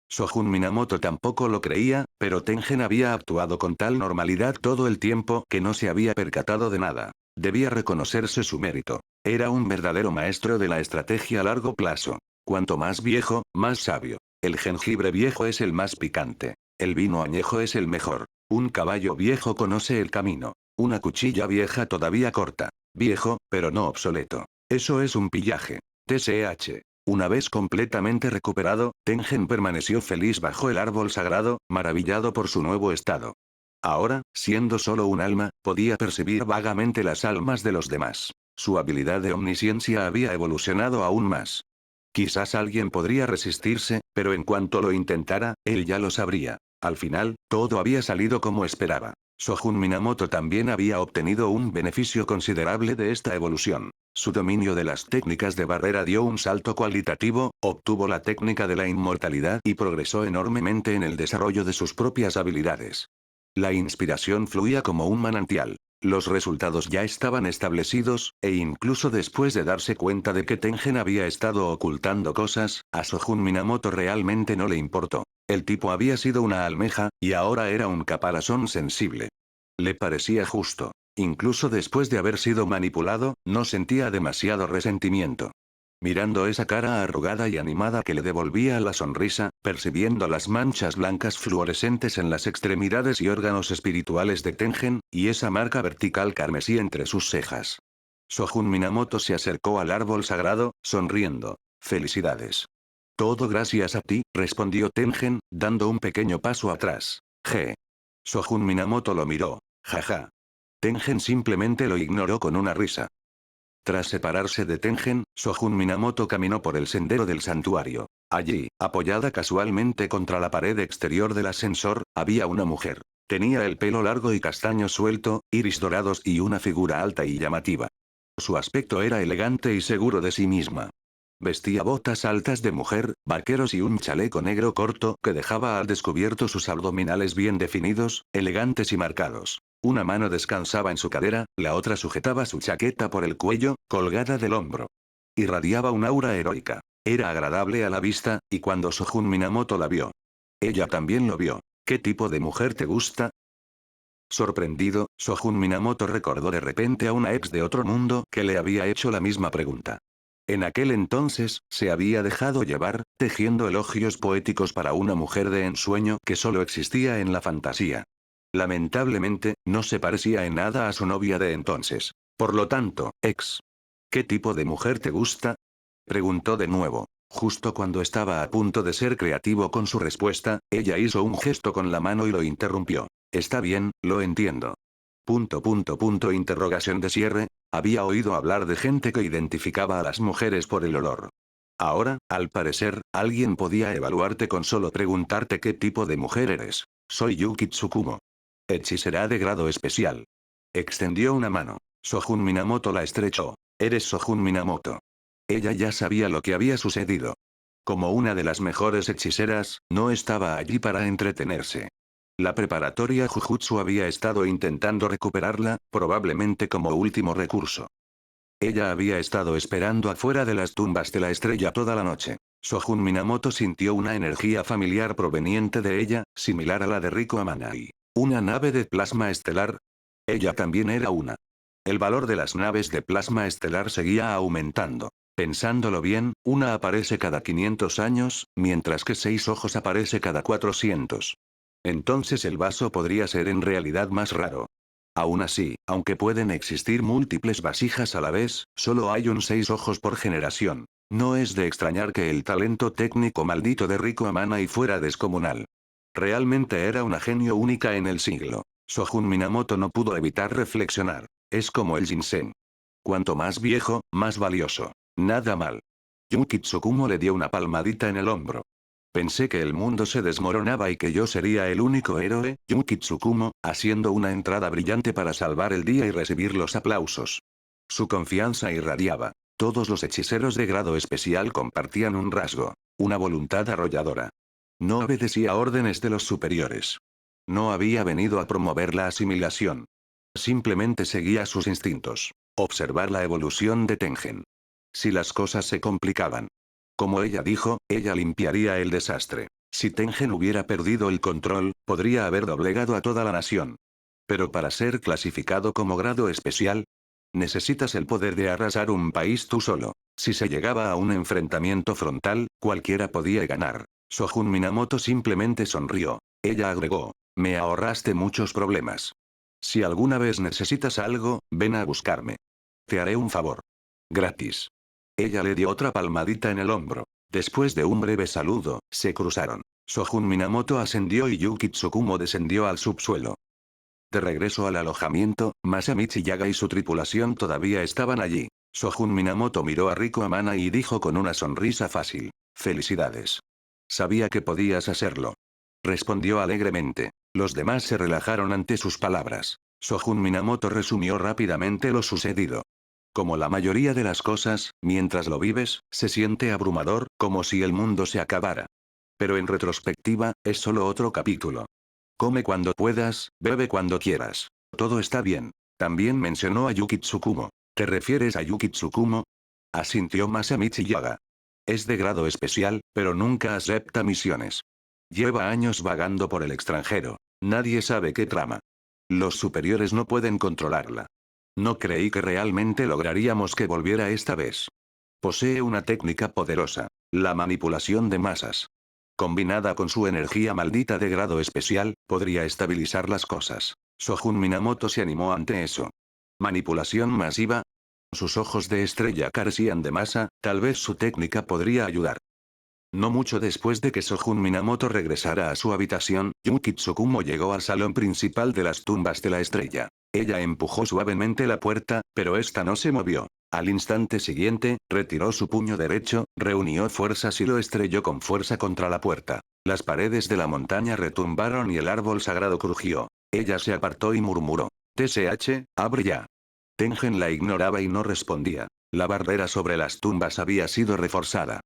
Sojun Minamoto tampoco lo creía, pero Tengen había actuado con tal normalidad todo el tiempo que no se había percatado de nada. Debía reconocerse su mérito. Era un verdadero maestro de la estrategia a largo plazo. Cuanto más viejo, más sabio. El jengibre viejo es el más picante. El vino añejo es el mejor. Un caballo viejo conoce el camino. Una cuchilla vieja todavía corta. Viejo, pero no obsoleto. Eso es un pillaje. TCH. Una vez completamente recuperado, Tengen permaneció feliz bajo el árbol sagrado, maravillado por su nuevo estado. Ahora, siendo solo un alma, podía percibir vagamente las almas de los demás. Su habilidad de omnisciencia había evolucionado aún más. Quizás alguien podría resistirse, pero en cuanto lo intentara, él ya lo sabría. Al final, todo había salido como esperaba. Sojun Minamoto también había obtenido un beneficio considerable de esta evolución. Su dominio de las técnicas de barrera dio un salto cualitativo, obtuvo la técnica de la inmortalidad y progresó enormemente en el desarrollo de sus propias habilidades. La inspiración fluía como un manantial. Los resultados ya estaban establecidos, e incluso después de darse cuenta de que Tengen había estado ocultando cosas, a Sojun Minamoto realmente no le importó. El tipo había sido una almeja, y ahora era un caparazón sensible. Le parecía justo. Incluso después de haber sido manipulado, no sentía demasiado resentimiento. Mirando esa cara arrugada y animada que le devolvía la sonrisa, percibiendo las manchas blancas fluorescentes en las extremidades y órganos espirituales de Tengen, y esa marca vertical carmesí entre sus cejas. Sojun Minamoto se acercó al árbol sagrado, sonriendo. «Felicidades». «Todo gracias a ti», respondió Tengen, dando un pequeño paso atrás. Sojun Minamoto lo miró. Jaja. Tengen simplemente lo ignoró con una risa. Tras separarse de Tengen, Sojun Minamoto caminó por el sendero del santuario. Allí, apoyada casualmente contra la pared exterior del ascensor, había una mujer. Tenía el pelo largo y castaño suelto, iris dorados y una figura alta y llamativa. Su aspecto era elegante y seguro de sí misma. Vestía botas altas de mujer, vaqueros y un chaleco negro corto que dejaba al descubierto sus abdominales bien definidos, elegantes y marcados. Una mano descansaba en su cadera, la otra sujetaba su chaqueta por el cuello, colgada del hombro. Irradiaba un aura heroica. Era agradable a la vista, y cuando Sojun Minamoto la vio. Ella también lo vio. ¿Qué tipo de mujer te gusta? Sorprendido, Sojun Minamoto recordó de repente a una ex de otro mundo que le había hecho la misma pregunta. En aquel entonces, se había dejado llevar, tejiendo elogios poéticos para una mujer de ensueño que solo existía en la fantasía. Lamentablemente, no se parecía en nada a su novia de entonces. Por lo tanto, ex. ¿Qué tipo de mujer te gusta? Preguntó de nuevo. Justo cuando estaba a punto de ser creativo con su respuesta, ella hizo un gesto con la mano y lo interrumpió. Está bien, lo entiendo. Interrogación de cierre. Había oído hablar de gente que identificaba a las mujeres por el olor. Ahora, al parecer, alguien podía evaluarte con solo preguntarte qué tipo de mujer eres. Soy Yuki Tsukumo. Hechicera de grado especial. Extendió una mano. Sojun Minamoto la estrechó. Eres Sojun Minamoto. Ella ya sabía lo que había sucedido. Como una de las mejores hechiceras, no estaba allí para entretenerse. La preparatoria Jujutsu había estado intentando recuperarla, probablemente como último recurso. Ella había estado esperando afuera de las tumbas de la estrella toda la noche. Sojun Minamoto sintió una energía familiar proveniente de ella, similar a la de Riko Amanai. ¿Una nave de plasma estelar? Ella también era una. El valor de las naves de plasma estelar seguía aumentando. Pensándolo bien, una aparece cada 500 años, mientras que 6 ojos aparece cada 400. Entonces el vaso podría ser en realidad más raro. Aún así, aunque pueden existir múltiples vasijas a la vez, solo hay un 6 ojos por generación. No es de extrañar que el talento técnico maldito de Riko Amanai fuera descomunal. Realmente era una genio única en el siglo. Sojun Minamoto no pudo evitar reflexionar. Es como el ginseng. Cuanto más viejo, más valioso. Nada mal. Yuki Tsukumo le dio una palmadita en el hombro. Pensé que el mundo se desmoronaba y que yo sería el único héroe, Yuki Tsukumo, haciendo una entrada brillante para salvar el día y recibir los aplausos. Su confianza irradiaba. Todos los hechiceros de grado especial compartían un rasgo, una voluntad arrolladora. No obedecía órdenes de los superiores. No había venido a promover la asimilación. Simplemente seguía sus instintos. Observar la evolución de Tengen. Si las cosas se complicaban. Como ella dijo, ella limpiaría el desastre. Si Tengen hubiera perdido el control, podría haber doblegado a toda la nación. Pero para ser clasificado como grado especial, necesitas el poder de arrasar un país tú solo. Si se llegaba a un enfrentamiento frontal, cualquiera podía ganar. Sojun Minamoto simplemente sonrió. Ella agregó, me ahorraste muchos problemas. Si alguna vez necesitas algo, ven a buscarme. Te haré un favor. Gratis. Ella le dio otra palmadita en el hombro. Después de un breve saludo, se cruzaron. Sojun Minamoto ascendió y Yuki Tsukumo descendió al subsuelo. De regreso al alojamiento, Masamichi Yaga y su tripulación todavía estaban allí. Sojun Minamoto miró a Riko Amana y dijo con una sonrisa fácil. Felicidades. Sabía que podías hacerlo. Respondió alegremente. Los demás se relajaron ante sus palabras. Sojun Minamoto resumió rápidamente lo sucedido. Como la mayoría de las cosas, mientras lo vives, se siente abrumador, como si el mundo se acabara. Pero en retrospectiva, es solo otro capítulo. Come cuando puedas, bebe cuando quieras. Todo está bien. También mencionó a Yuki Tsukumo. ¿Te refieres a Yuki Tsukumo? Asintió Masamichi Yaga. Es de grado especial, pero nunca acepta misiones. Lleva años vagando por el extranjero. Nadie sabe qué trama. Los superiores no pueden controlarla. No creí que realmente lograríamos que volviera esta vez. Posee una técnica poderosa. La manipulación de masas. Combinada con su energía maldita de grado especial, podría estabilizar las cosas. Sojun Minamoto se animó ante eso. ¿Manipulación masiva? Sus ojos de estrella carecían de masa, tal vez su técnica podría ayudar. No mucho después de que Sojun Minamoto regresara a su habitación, Yuki Tsukumo llegó al salón principal de las tumbas de la estrella. Ella empujó suavemente la puerta, pero esta no se movió. Al instante siguiente, retiró su puño derecho, reunió fuerzas y lo estrelló con fuerza contra la puerta. Las paredes de la montaña retumbaron y el árbol sagrado crujió. Ella se apartó y murmuró. TSH, abre ya. Tengen la ignoraba y no respondía. La barrera sobre las tumbas había sido reforzada.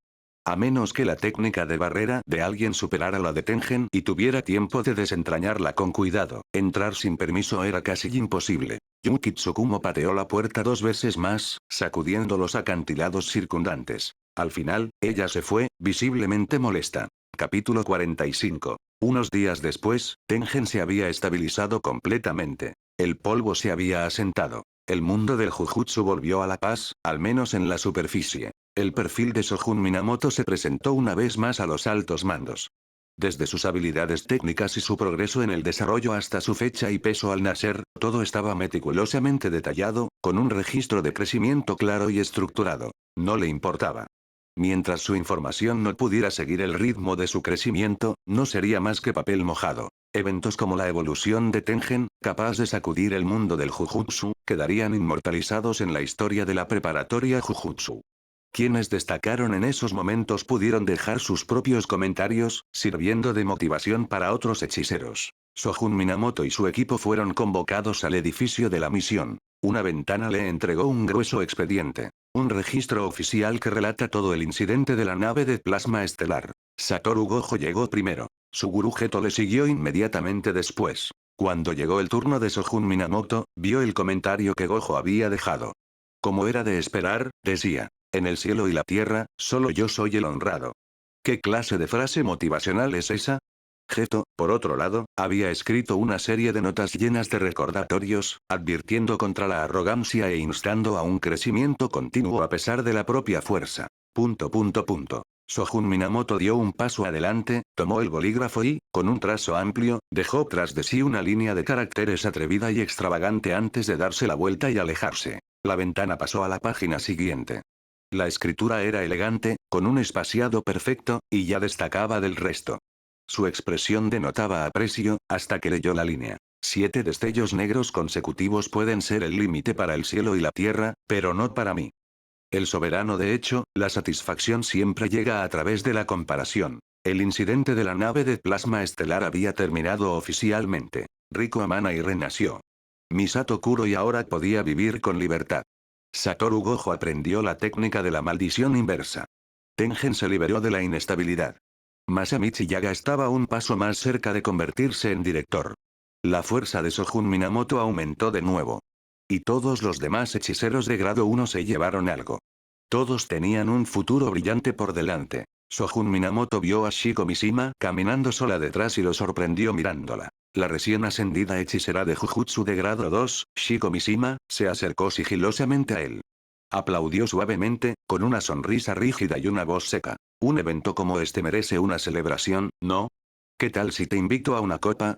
A menos que la técnica de barrera de alguien superara la de Tengen y tuviera tiempo de desentrañarla con cuidado, entrar sin permiso era casi imposible. Yuki Tsukumo pateó la puerta 2 veces más, sacudiendo los acantilados circundantes. Al final, ella se fue, visiblemente molesta. Capítulo 45. Unos días después, Tengen se había estabilizado completamente. El polvo se había asentado. El mundo del Jujutsu volvió a la paz, al menos en la superficie. El perfil de Sojun Minamoto se presentó una vez más a los altos mandos. Desde sus habilidades técnicas y su progreso en el desarrollo hasta su fecha y peso al nacer, todo estaba meticulosamente detallado, con un registro de crecimiento claro y estructurado. No le importaba. Mientras su información no pudiera seguir el ritmo de su crecimiento, no sería más que papel mojado. Eventos como la evolución de Tengen, capaz de sacudir el mundo del Jujutsu, quedarían inmortalizados en la historia de la preparatoria Jujutsu. Quienes destacaron en esos momentos pudieron dejar sus propios comentarios, sirviendo de motivación para otros hechiceros. Sojun Minamoto y su equipo fueron convocados al edificio de la misión. Una ventana le entregó un grueso expediente. Un registro oficial que relata todo el incidente de la nave de plasma estelar. Satoru Gojo llegó primero. Suguru Geto le siguió inmediatamente después. Cuando llegó el turno de Sojun Minamoto, vio el comentario que Gojo había dejado. Como era de esperar, decía. En el cielo y la tierra, solo yo soy el honrado. ¿Qué clase de frase motivacional es esa? Geto, por otro lado, había escrito una serie de notas llenas de recordatorios, advirtiendo contra la arrogancia e instando a un crecimiento continuo a pesar de la propia fuerza. Sojun Minamoto dio un paso adelante, tomó el bolígrafo y, con un trazo amplio, dejó tras de sí una línea de caracteres atrevida y extravagante antes de darse la vuelta y alejarse. La ventana pasó a la página siguiente. La escritura era elegante, con un espaciado perfecto, y ya destacaba del resto. Su expresión denotaba aprecio, hasta que leyó la línea. 7 destellos negros consecutivos pueden ser el límite para el cielo y la tierra, pero no para mí. El soberano de hecho, la satisfacción siempre llega a través de la comparación. El incidente de la nave de plasma estelar había terminado oficialmente. Riko Amanai renació. Misato Kuro y ahora podía vivir con libertad. Satoru Gojo aprendió la técnica de la maldición inversa. Tengen se liberó de la inestabilidad. Masamichi Yaga estaba un paso más cerca de convertirse en director. La fuerza de Sojun Minamoto aumentó de nuevo. Y todos los demás hechiceros de grado 1 se llevaron algo. Todos tenían un futuro brillante por delante. Sojun Minamoto vio a Shiko Mishima caminando sola detrás y lo sorprendió mirándola. La recién ascendida hechicera de Jujutsu de grado 2, Shiko Mishima, se acercó sigilosamente a él. Aplaudió suavemente, con una sonrisa rígida y una voz seca. Un evento como este merece una celebración, ¿no? ¿Qué tal si te invito a una copa?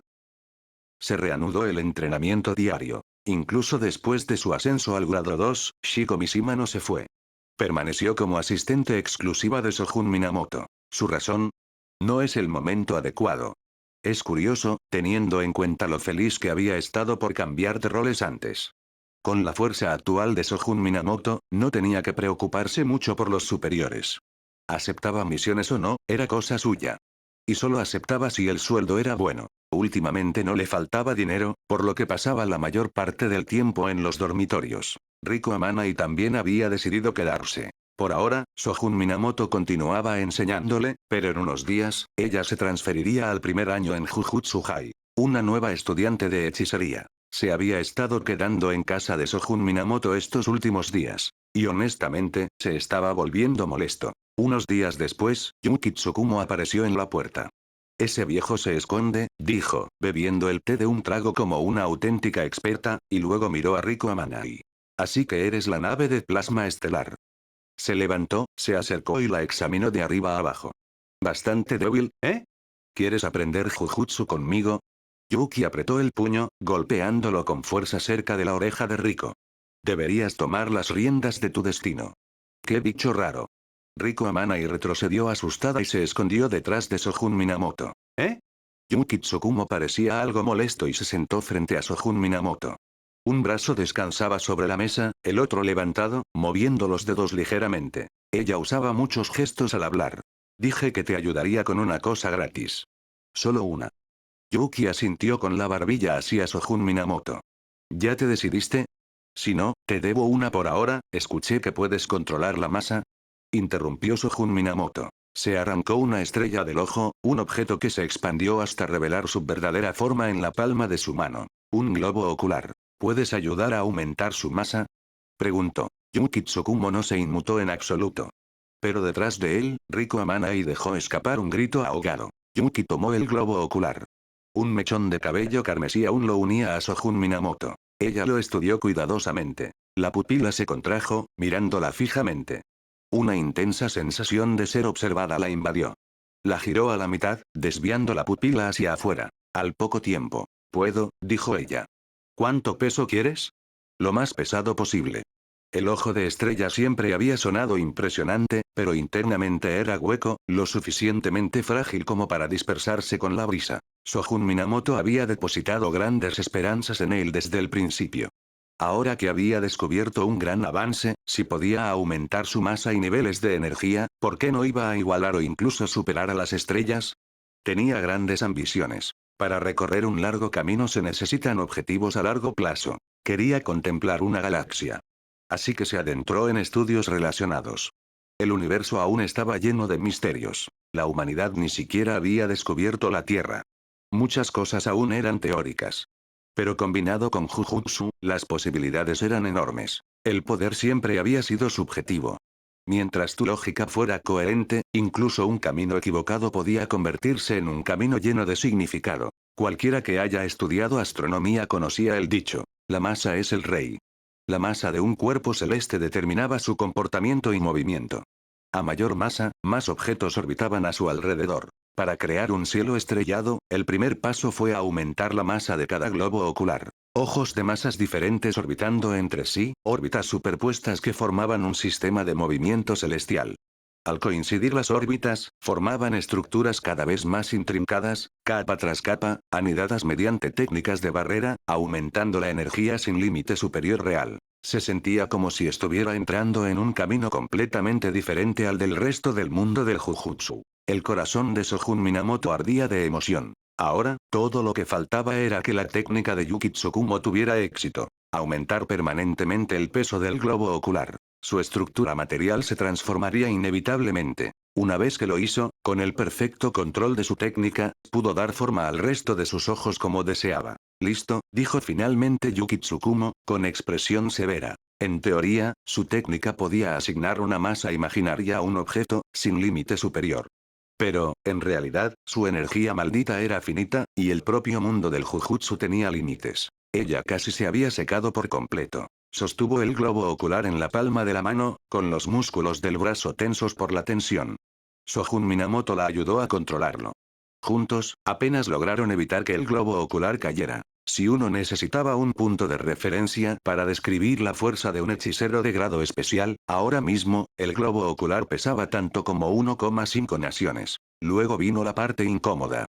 Se reanudó el entrenamiento diario. Incluso después de su ascenso al grado 2, Shiko Mishima no se fue. Permaneció como asistente exclusiva de Sojun Minamoto. ¿Su razón? No es el momento adecuado. Es curioso, teniendo en cuenta lo feliz que había estado por cambiar de roles antes. Con la fuerza actual de Sojun Minamoto, no tenía que preocuparse mucho por los superiores. Aceptaba misiones o no, era cosa suya. Y solo aceptaba si el sueldo era bueno. Últimamente no le faltaba dinero, por lo que pasaba la mayor parte del tiempo en los dormitorios. Riko Amanai también había decidido quedarse. Por ahora, Sojun Minamoto continuaba enseñándole, pero en unos días, ella se transferiría al primer año en Jujutsu High. Una nueva estudiante de hechicería. Se había estado quedando en casa de Sojun Minamoto estos últimos días. Y honestamente, se estaba volviendo molesto. Unos días después, Yuki Tsukumo apareció en la puerta. Ese viejo se esconde, dijo, bebiendo el té de un trago como una auténtica experta, y luego miró a Riko Amanai. Así que eres la nave de plasma estelar. Se levantó, se acercó y la examinó de arriba a abajo. Bastante débil, ¿eh? ¿Quieres aprender Jujutsu conmigo? Yuki apretó el puño, golpeándolo con fuerza cerca de la oreja de Riko. Deberías tomar las riendas de tu destino. ¡Qué bicho raro! Riko Amanai retrocedió asustada y se escondió detrás de Sojun Minamoto. ¿Eh? Yuki Tsukumo parecía algo molesto y se sentó frente a Sojun Minamoto. Un brazo descansaba sobre la mesa, el otro levantado, moviendo los dedos ligeramente. Ella usaba muchos gestos al hablar. Dije que te ayudaría con una cosa gratis. Solo una. Yuki asintió con la barbilla hacia Sojun Minamoto. ¿Ya te decidiste? Si no, te debo una por ahora. Escuché que puedes controlar la masa. Interrumpió Sojun Minamoto. Se arrancó una estrella del ojo, un objeto que se expandió hasta revelar su verdadera forma en la palma de su mano. Un globo ocular. ¿Puedes ayudar a aumentar su masa? Preguntó. Yuki Tsukumo no se inmutó en absoluto. Pero detrás de él, Riko Amanai dejó escapar un grito ahogado. Yuki tomó el globo ocular. Un mechón de cabello carmesí aún lo unía a Sojun Minamoto. Ella lo estudió cuidadosamente. La pupila se contrajo, mirándola fijamente. Una intensa sensación de ser observada la invadió. La giró a la mitad, desviando la pupila hacia afuera. Al poco tiempo. Puedo, dijo ella. ¿Cuánto peso quieres? Lo más pesado posible. El ojo de estrella siempre había sonado impresionante, pero internamente era hueco, lo suficientemente frágil como para dispersarse con la brisa. Sojun Minamoto había depositado grandes esperanzas en él desde el principio. Ahora que había descubierto un gran avance, si podía aumentar su masa y niveles de energía, ¿por qué no iba a igualar o incluso superar a las estrellas? Tenía grandes ambiciones. Para recorrer un largo camino se necesitan objetivos a largo plazo. Quería contemplar una galaxia. Así que se adentró en estudios relacionados. El universo aún estaba lleno de misterios. La humanidad ni siquiera había descubierto la Tierra. Muchas cosas aún eran teóricas. Pero combinado con Jujutsu, las posibilidades eran enormes. El poder siempre había sido subjetivo. Mientras tu lógica fuera coherente, incluso un camino equivocado podía convertirse en un camino lleno de significado. Cualquiera que haya estudiado astronomía conocía el dicho: la masa es el rey. La masa de un cuerpo celeste determinaba su comportamiento y movimiento. A mayor masa, más objetos orbitaban a su alrededor. Para crear un cielo estrellado, el primer paso fue aumentar la masa de cada globo ocular. Ojos de masas diferentes orbitando entre sí, órbitas superpuestas que formaban un sistema de movimiento celestial. Al coincidir las órbitas, formaban estructuras cada vez más intrincadas, capa tras capa, anidadas mediante técnicas de barrera, aumentando la energía sin límite superior real. Se sentía como si estuviera entrando en un camino completamente diferente al del resto del mundo del Jujutsu. El corazón de Sojun Minamoto ardía de emoción. Ahora, todo lo que faltaba era que la técnica de Yuki Tsukumo tuviera éxito. Aumentar permanentemente el peso del globo ocular. Su estructura material se transformaría inevitablemente. Una vez que lo hizo, con el perfecto control de su técnica, pudo dar forma al resto de sus ojos como deseaba. Listo, dijo finalmente Yuki Tsukumo, con expresión severa. En teoría, su técnica podía asignar una masa imaginaria a un objeto, sin límite superior. Pero, en realidad, su energía maldita era finita, y el propio mundo del Jujutsu tenía límites. Ella casi se había secado por completo. Sostuvo el globo ocular en la palma de la mano, con los músculos del brazo tensos por la tensión. Sojun Minamoto la ayudó a controlarlo. Juntos, apenas lograron evitar que el globo ocular cayera. Si uno necesitaba un punto de referencia para describir la fuerza de un hechicero de grado especial, ahora mismo, el globo ocular pesaba tanto como 1,5 naciones. Luego vino la parte incómoda.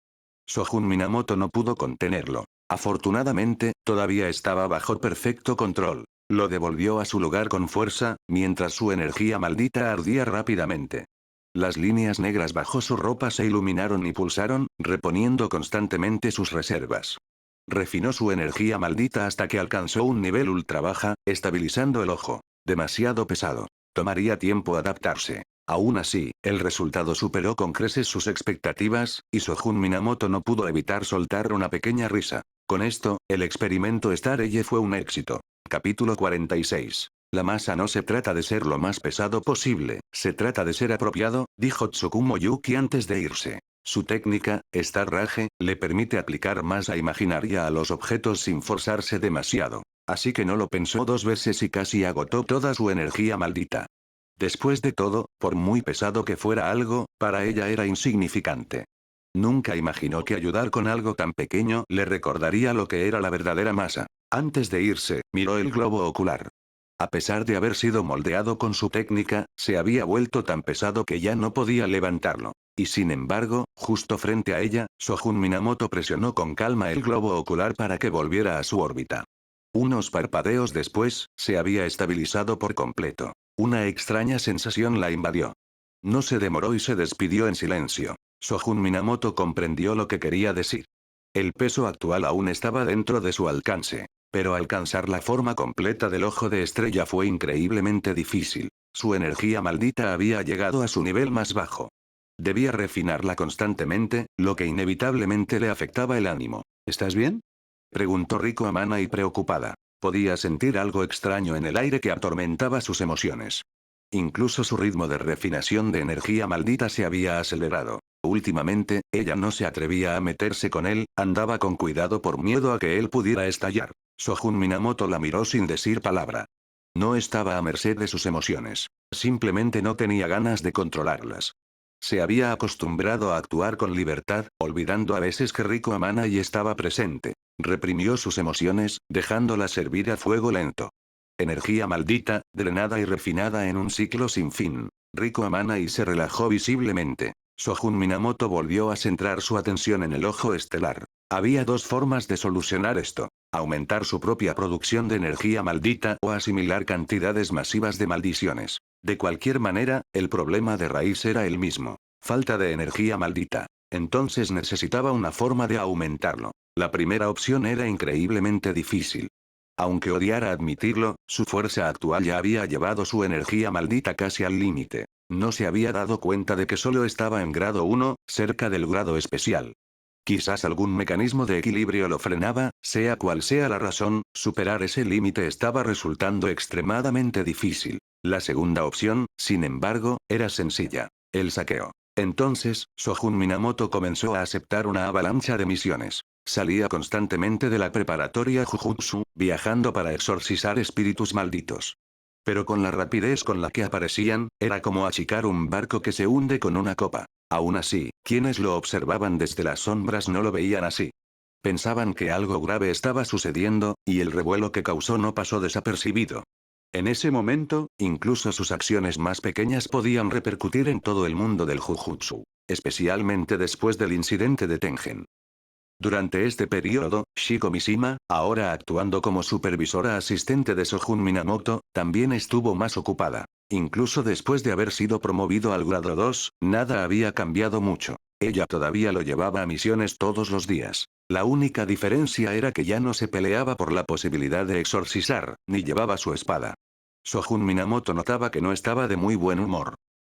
Sojun Minamoto no pudo contenerlo. Afortunadamente, todavía estaba bajo perfecto control. Lo devolvió a su lugar con fuerza, mientras su energía maldita ardía rápidamente. Las líneas negras bajo su ropa se iluminaron y pulsaron, reponiendo constantemente sus reservas. Refinó su energía maldita hasta que alcanzó un nivel ultra baja, estabilizando el ojo. Demasiado pesado. Tomaría tiempo adaptarse. Aún así, el resultado superó con creces sus expectativas, y Sojun Minamoto no pudo evitar soltar una pequeña risa. Con esto, el experimento Stareye fue un éxito. Capítulo 46. La masa no se trata de ser lo más pesado posible, se trata de ser apropiado, dijo Tsukumo Yuki antes de irse. Su técnica, Star Rage, le permite aplicar masa imaginaria a los objetos sin forzarse demasiado. Así que no lo pensó dos veces y casi agotó toda su energía maldita. Después de todo, por muy pesado que fuera algo, para ella era insignificante. Nunca imaginó que ayudar con algo tan pequeño le recordaría lo que era la verdadera masa. Antes de irse, miró el globo ocular. A pesar de haber sido moldeado con su técnica, se había vuelto tan pesado que ya no podía levantarlo. Y sin embargo, justo frente a ella, Sojun Minamoto presionó con calma el globo ocular para que volviera a su órbita. Unos parpadeos después, se había estabilizado por completo. Una extraña sensación la invadió. No se demoró y se despidió en silencio. Sojun Minamoto comprendió lo que quería decir. El peso actual aún estaba dentro de su alcance. Pero alcanzar la forma completa del ojo de estrella fue increíblemente difícil. Su energía maldita había llegado a su nivel más bajo. Debía refinarla constantemente, lo que inevitablemente le afectaba el ánimo. ¿Estás bien?, preguntó Riko Amana y preocupada. Podía sentir algo extraño en el aire que atormentaba sus emociones. Incluso su ritmo de refinación de energía maldita se había acelerado. Últimamente, ella no se atrevía a meterse con él, andaba con cuidado por miedo a que él pudiera estallar. Sojun Minamoto la miró sin decir palabra. No estaba a merced de sus emociones. Simplemente no tenía ganas de controlarlas. Se había acostumbrado a actuar con libertad, olvidando a veces que Riko Amana y estaba presente. Reprimió sus emociones, dejándolas hervir a fuego lento. Energía maldita, drenada y refinada en un ciclo sin fin. Riko Amana y se relajó visiblemente. Sojun Minamoto volvió a centrar su atención en el ojo estelar. Había dos formas de solucionar esto. Aumentar su propia producción de energía maldita o asimilar cantidades masivas de maldiciones. De cualquier manera, el problema de raíz era el mismo. Falta de energía maldita. Entonces necesitaba una forma de aumentarlo. La primera opción era increíblemente difícil. Aunque odiara admitirlo, su fuerza actual ya había llevado su energía maldita casi al límite. No se había dado cuenta de que solo estaba en grado 1, cerca del grado especial. Quizás algún mecanismo de equilibrio lo frenaba, sea cual sea la razón, superar ese límite estaba resultando extremadamente difícil. La segunda opción, sin embargo, era sencilla. El saqueo. Entonces, Sojun Minamoto comenzó a aceptar una avalancha de misiones. Salía constantemente de la preparatoria Jujutsu, viajando para exorcizar espíritus malditos. Pero con la rapidez con la que aparecían, era como achicar un barco que se hunde con una copa. Aún así, quienes lo observaban desde las sombras no lo veían así. Pensaban que algo grave estaba sucediendo, y el revuelo que causó no pasó desapercibido. En ese momento, incluso sus acciones más pequeñas podían repercutir en todo el mundo del Jujutsu. Especialmente después del incidente de Tengen. Durante este periodo, Shiko Mishima, ahora actuando como supervisora asistente de Sojun Minamoto, también estuvo más ocupada. Incluso después de haber sido promovido al grado 2, nada había cambiado mucho. Ella todavía lo llevaba a misiones todos los días. La única diferencia era que ya no se peleaba por la posibilidad de exorcizar, ni llevaba su espada. Sojun Minamoto notaba que no estaba de muy buen humor.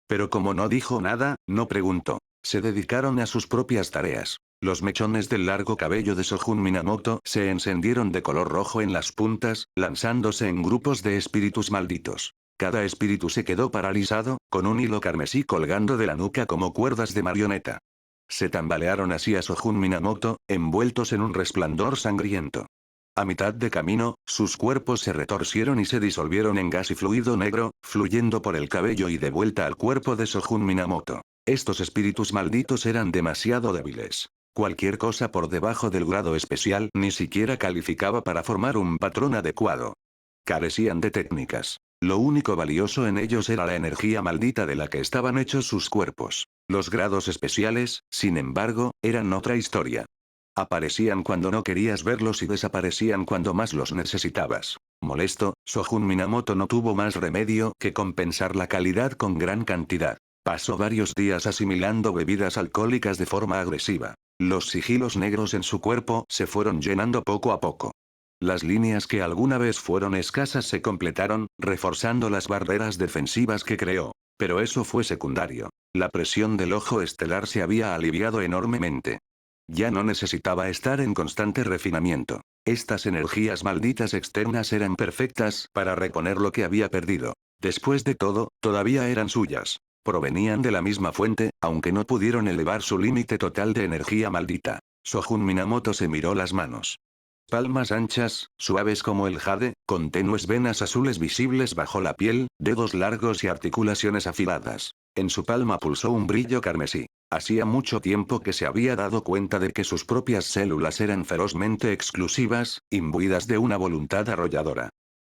Pero como no dijo nada, no preguntó. Se dedicaron a sus propias tareas. Los mechones del largo cabello de Sojun Minamoto se encendieron de color rojo en las puntas, lanzándose en grupos de espíritus malditos. Cada espíritu se quedó paralizado, con un hilo carmesí colgando de la nuca como cuerdas de marioneta. Se tambalearon hacia Sojun Minamoto, envueltos en un resplandor sangriento. A mitad de camino, sus cuerpos se retorcieron y se disolvieron en gas y fluido negro, fluyendo por el cabello y de vuelta al cuerpo de Sojun Minamoto. Estos espíritus malditos eran demasiado débiles. Cualquier cosa por debajo del grado especial ni siquiera calificaba para formar un patrón adecuado. Carecían de técnicas. Lo único valioso en ellos era la energía maldita de la que estaban hechos sus cuerpos. Los grados especiales, sin embargo, eran otra historia. Aparecían cuando no querías verlos y desaparecían cuando más los necesitabas. Molesto, Sojun Minamoto no tuvo más remedio que compensar la calidad con gran cantidad. Pasó varios días asimilando bebidas alcohólicas de forma agresiva. Los sigilos negros en su cuerpo se fueron llenando poco a poco. Las líneas que alguna vez fueron escasas se completaron, reforzando las barreras defensivas que creó. Pero eso fue secundario. La presión del ojo estelar se había aliviado enormemente. Ya no necesitaba estar en constante refinamiento. Estas energías malditas externas eran perfectas para reponer lo que había perdido. Después de todo, todavía eran suyas. Provenían de la misma fuente, aunque no pudieron elevar su límite total de energía maldita. Sojun Minamoto se miró las manos. Palmas anchas, suaves como el jade, con tenues venas azules visibles bajo la piel, dedos largos y articulaciones afiladas. En su palma pulsó un brillo carmesí. Hacía mucho tiempo que se había dado cuenta de que sus propias células eran ferozmente exclusivas, imbuidas de una voluntad arrolladora.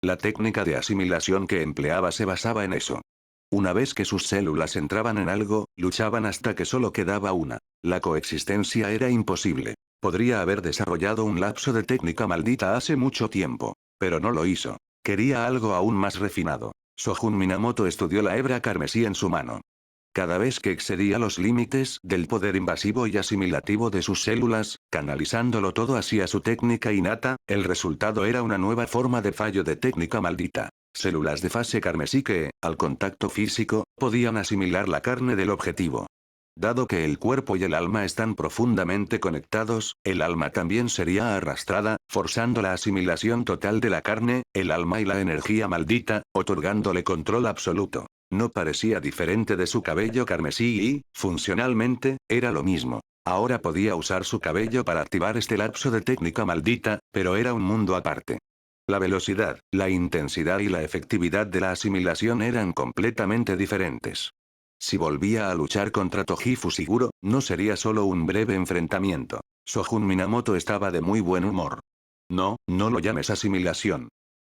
La técnica de asimilación que empleaba se basaba en eso. Una vez que sus células entraban en algo, luchaban hasta que solo quedaba una. La coexistencia era imposible. Podría haber desarrollado un lapso de técnica maldita hace mucho tiempo. Pero no lo hizo. Quería algo aún más refinado. Sojun Minamoto estudió la hebra carmesí en su mano. Cada vez que excedía los límites del poder invasivo y asimilativo de sus células, canalizándolo todo hacia su técnica innata, el resultado era una nueva forma de fallo de técnica maldita. Células de fase carmesí que, al contacto físico, podían asimilar la carne del objetivo. Dado que el cuerpo y el alma están profundamente conectados, el alma también sería arrastrada, forzando la asimilación total de la carne, el alma y la energía maldita, otorgándole control absoluto. No parecía diferente de su cabello carmesí y, funcionalmente, era lo mismo. Ahora podía usar su cabello para activar este lapso de técnica maldita, pero era un mundo aparte. La velocidad, la intensidad y la efectividad de la asimilación eran completamente diferentes. Si volvía a luchar contra Toji Fushiguro, no sería solo un breve enfrentamiento. Sojun Minamoto estaba de muy buen humor. No, no lo llames asimilación.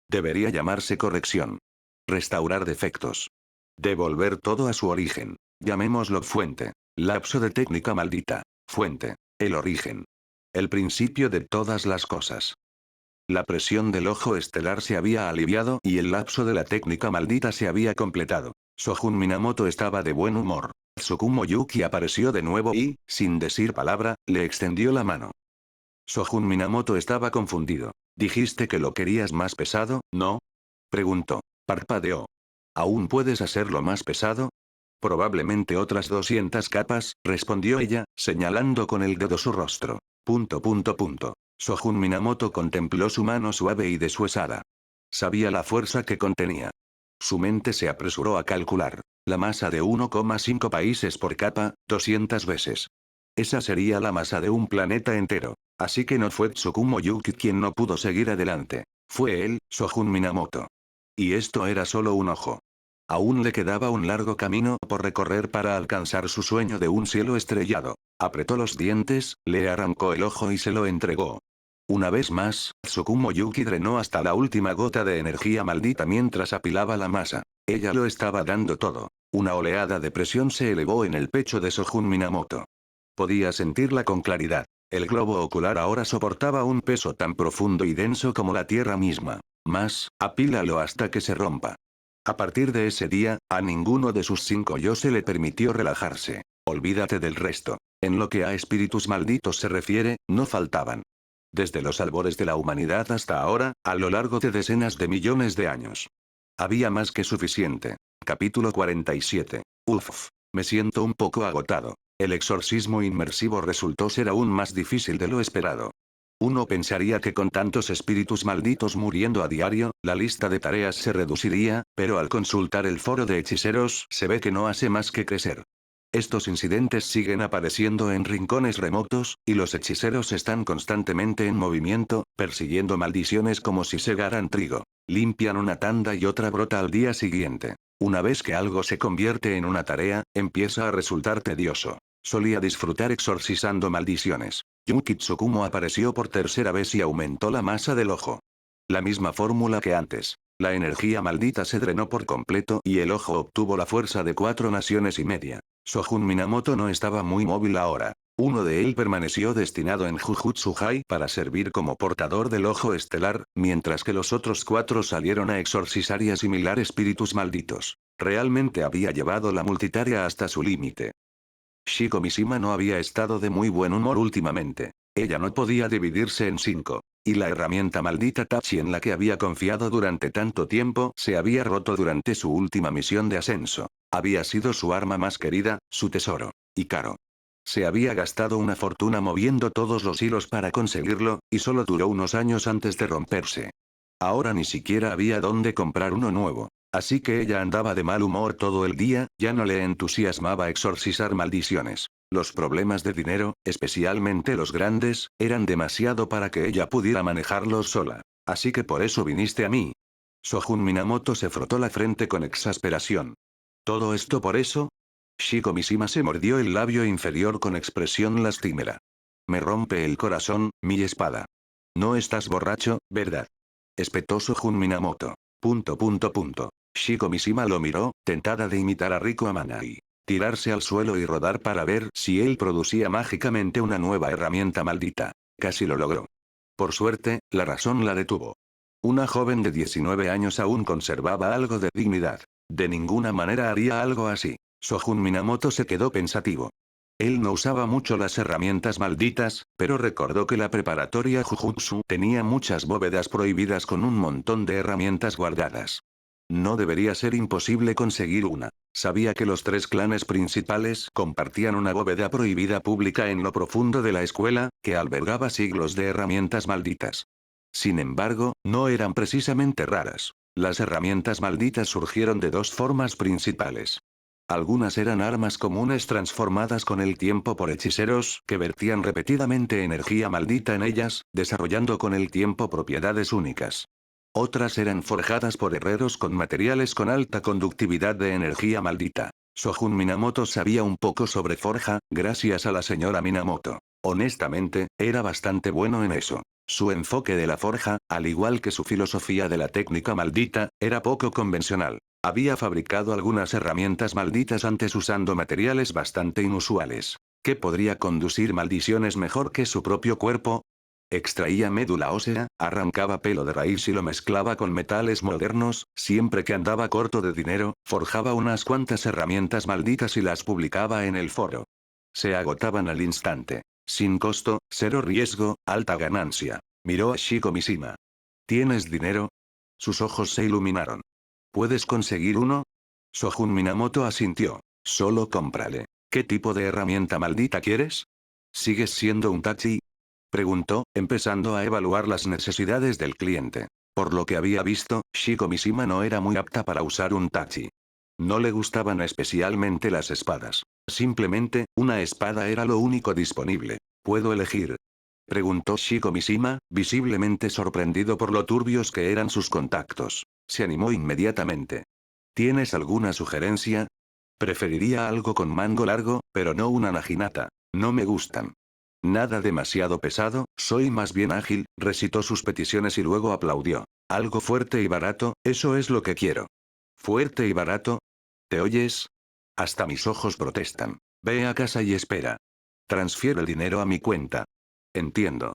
Debería llamarse corrección. Restaurar defectos. Devolver todo a su origen. Llamémoslo fuente. Lapso de técnica maldita. Fuente. El origen. El principio de todas las cosas. La presión del ojo estelar se había aliviado y el lapso de la técnica maldita se había completado. Sojun Minamoto estaba de buen humor. Tsukumo Yuki apareció de nuevo y, sin decir palabra, le extendió la mano. Sojun Minamoto estaba confundido. ¿Dijiste que lo querías más pesado, no? Preguntó. Parpadeó. ¿Aún puedes hacerlo más pesado? Probablemente otras 200 capas, respondió ella, señalando con el dedo su rostro. Sojun Minamoto contempló su mano suave y deshuesada. Sabía la fuerza que contenía. Su mente se apresuró a calcular. La masa de 1,5 países por capa, 200 veces. Esa sería la masa de un planeta entero. Así que no fue Tsukumo Yuki quien no pudo seguir adelante. Fue él, Sojun Minamoto. Y esto era solo un ojo. Aún le quedaba un largo camino por recorrer para alcanzar su sueño de un cielo estrellado. Apretó los dientes, le arrancó el ojo y se lo entregó. Una vez más, Tsukumo Yuki drenó hasta la última gota de energía maldita mientras apilaba la masa. Ella lo estaba dando todo. Una oleada de presión se elevó en el pecho de Sojun Minamoto. Podía sentirla con claridad. El globo ocular ahora soportaba un peso tan profundo y denso como la tierra misma. Más, apílalo hasta que se rompa. A partir de ese día, a ninguno de sus 5 yo se le permitió relajarse. Olvídate del resto. En lo que a espíritus malditos se refiere, no faltaban. Desde los albores de la humanidad hasta ahora, a lo largo de decenas de millones de años. Había más que suficiente. Capítulo 47. Uf. Me siento un poco agotado. El exorcismo inmersivo resultó ser aún más difícil de lo esperado. Uno pensaría que con tantos espíritus malditos muriendo a diario, la lista de tareas se reduciría, pero al consultar el foro de hechiceros se ve que no hace más que crecer. Estos incidentes siguen apareciendo en rincones remotos, y los hechiceros están constantemente en movimiento, persiguiendo maldiciones como si segaran trigo. Limpian una tanda y otra brota al día siguiente. Una vez que algo se convierte en una tarea, empieza a resultar tedioso. Solía disfrutar exorcizando maldiciones. Yuki Tsukumo apareció por tercera vez y aumentó la masa del ojo. La misma fórmula que antes. La energía maldita se drenó por completo y el ojo obtuvo la fuerza de 4 naciones y media. Sojun Minamoto no estaba muy móvil ahora. Uno de él permaneció destinado en Jujutsu-Hai para servir como portador del ojo estelar, mientras que los otros 4 salieron a exorcizar y asimilar espíritus malditos. Realmente había llevado la multitarea hasta su límite. Shiko Mishima no había estado de muy buen humor últimamente. Ella no podía dividirse en 5. Y la herramienta maldita Tachi en la que había confiado durante tanto tiempo se había roto durante su última misión de ascenso. Había sido su arma más querida, su tesoro. Y caro. Se había gastado una fortuna moviendo todos los hilos para conseguirlo, y solo duró unos años antes de romperse. Ahora ni siquiera había dónde comprar uno nuevo. Así que ella andaba de mal humor todo el día, ya no le entusiasmaba exorcizar maldiciones. Los problemas de dinero, especialmente los grandes, eran demasiado para que ella pudiera manejarlos sola. Así que por eso viniste a mí. Sojun Minamoto se frotó la frente con exasperación. ¿Todo esto por eso? Shiko Mishima se mordió el labio inferior con expresión lastimera. Me rompe el corazón, mi espada. No estás borracho, ¿verdad? Espetó Sojun Minamoto. Shiko Mishima lo miró, tentada de imitar a Riko Amanai. Tirarse al suelo y rodar para ver si él producía mágicamente una nueva herramienta maldita. Casi lo logró. Por suerte, la razón la detuvo. Una joven de 19 años aún conservaba algo de dignidad. De ninguna manera haría algo así. Sojun Minamoto se quedó pensativo. Él no usaba mucho las herramientas malditas, pero recordó que la preparatoria Jujutsu tenía muchas bóvedas prohibidas con un montón de herramientas guardadas. No debería ser imposible conseguir una. Sabía que los tres clanes principales compartían una bóveda prohibida pública en lo profundo de la escuela, que albergaba siglos de herramientas malditas. Sin embargo, no eran precisamente raras. Las herramientas malditas surgieron de dos formas principales. Algunas eran armas comunes transformadas con el tiempo por hechiceros, que vertían repetidamente energía maldita en ellas, desarrollando con el tiempo propiedades únicas. Otras eran forjadas por herreros con materiales con alta conductividad de energía maldita. Sojun Minamoto sabía un poco sobre forja, gracias a la señora Minamoto. Honestamente, era bastante bueno en eso. Su enfoque de la forja, al igual que su filosofía de la técnica maldita, era poco convencional. Había fabricado algunas herramientas malditas antes usando materiales bastante inusuales. ¿Qué podría conducir maldiciones mejor que su propio cuerpo? Extraía médula ósea, arrancaba pelo de raíz y lo mezclaba con metales modernos, siempre que andaba corto de dinero, forjaba unas cuantas herramientas malditas y las publicaba en el foro. Se agotaban al instante. Sin costo, cero riesgo, alta ganancia. Miró a Shiko Mishima. ¿Tienes dinero? Sus ojos se iluminaron. ¿Puedes conseguir uno? Sojun Minamoto asintió. Solo cómprale. ¿Qué tipo de herramienta maldita quieres? ¿Sigues siendo un tachi? Preguntó, empezando a evaluar las necesidades del cliente. Por lo que había visto, Shiko Mishima no era muy apta para usar un tachi. No le gustaban especialmente las espadas. Simplemente, una espada era lo único disponible. ¿Puedo elegir? Preguntó Shiko Mishima, visiblemente sorprendido por lo turbios que eran sus contactos. Se animó inmediatamente. ¿Tienes alguna sugerencia? Preferiría algo con mango largo, pero no una naginata. No me gustan. Nada demasiado pesado, soy más bien ágil, recitó sus peticiones y luego aplaudió. Algo fuerte y barato, eso es lo que quiero. ¿Fuerte y barato? ¿Te oyes? Hasta mis ojos protestan. Ve a casa y espera. Transfiere el dinero a mi cuenta. Entiendo.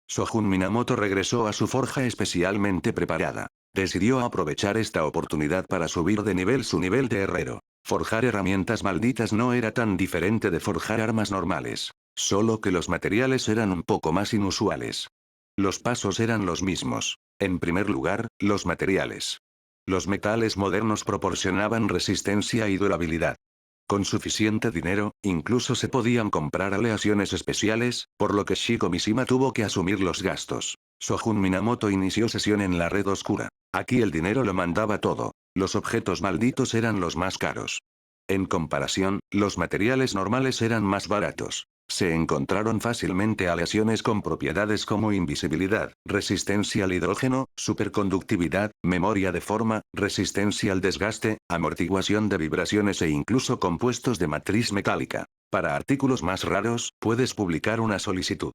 Sojun Minamoto regresó a su forja especialmente preparada. Decidió aprovechar esta oportunidad para subir de nivel su nivel de herrero. Forjar herramientas malditas no era tan diferente de forjar armas normales. Solo que los materiales eran un poco más inusuales. Los pasos eran los mismos. En primer lugar, los materiales. Los metales modernos proporcionaban resistencia y durabilidad. Con suficiente dinero, incluso se podían comprar aleaciones especiales, por lo que Shiko Mishima tuvo que asumir los gastos. Sojun Minamoto inició sesión en la red oscura. Aquí el dinero lo mandaba todo. Los objetos malditos eran los más caros. En comparación, los materiales normales eran más baratos. Se encontraron fácilmente aleaciones con propiedades como invisibilidad, resistencia al hidrógeno, superconductividad, memoria de forma, resistencia al desgaste, amortiguación de vibraciones e incluso compuestos de matriz metálica. Para artículos más raros, puedes publicar una solicitud.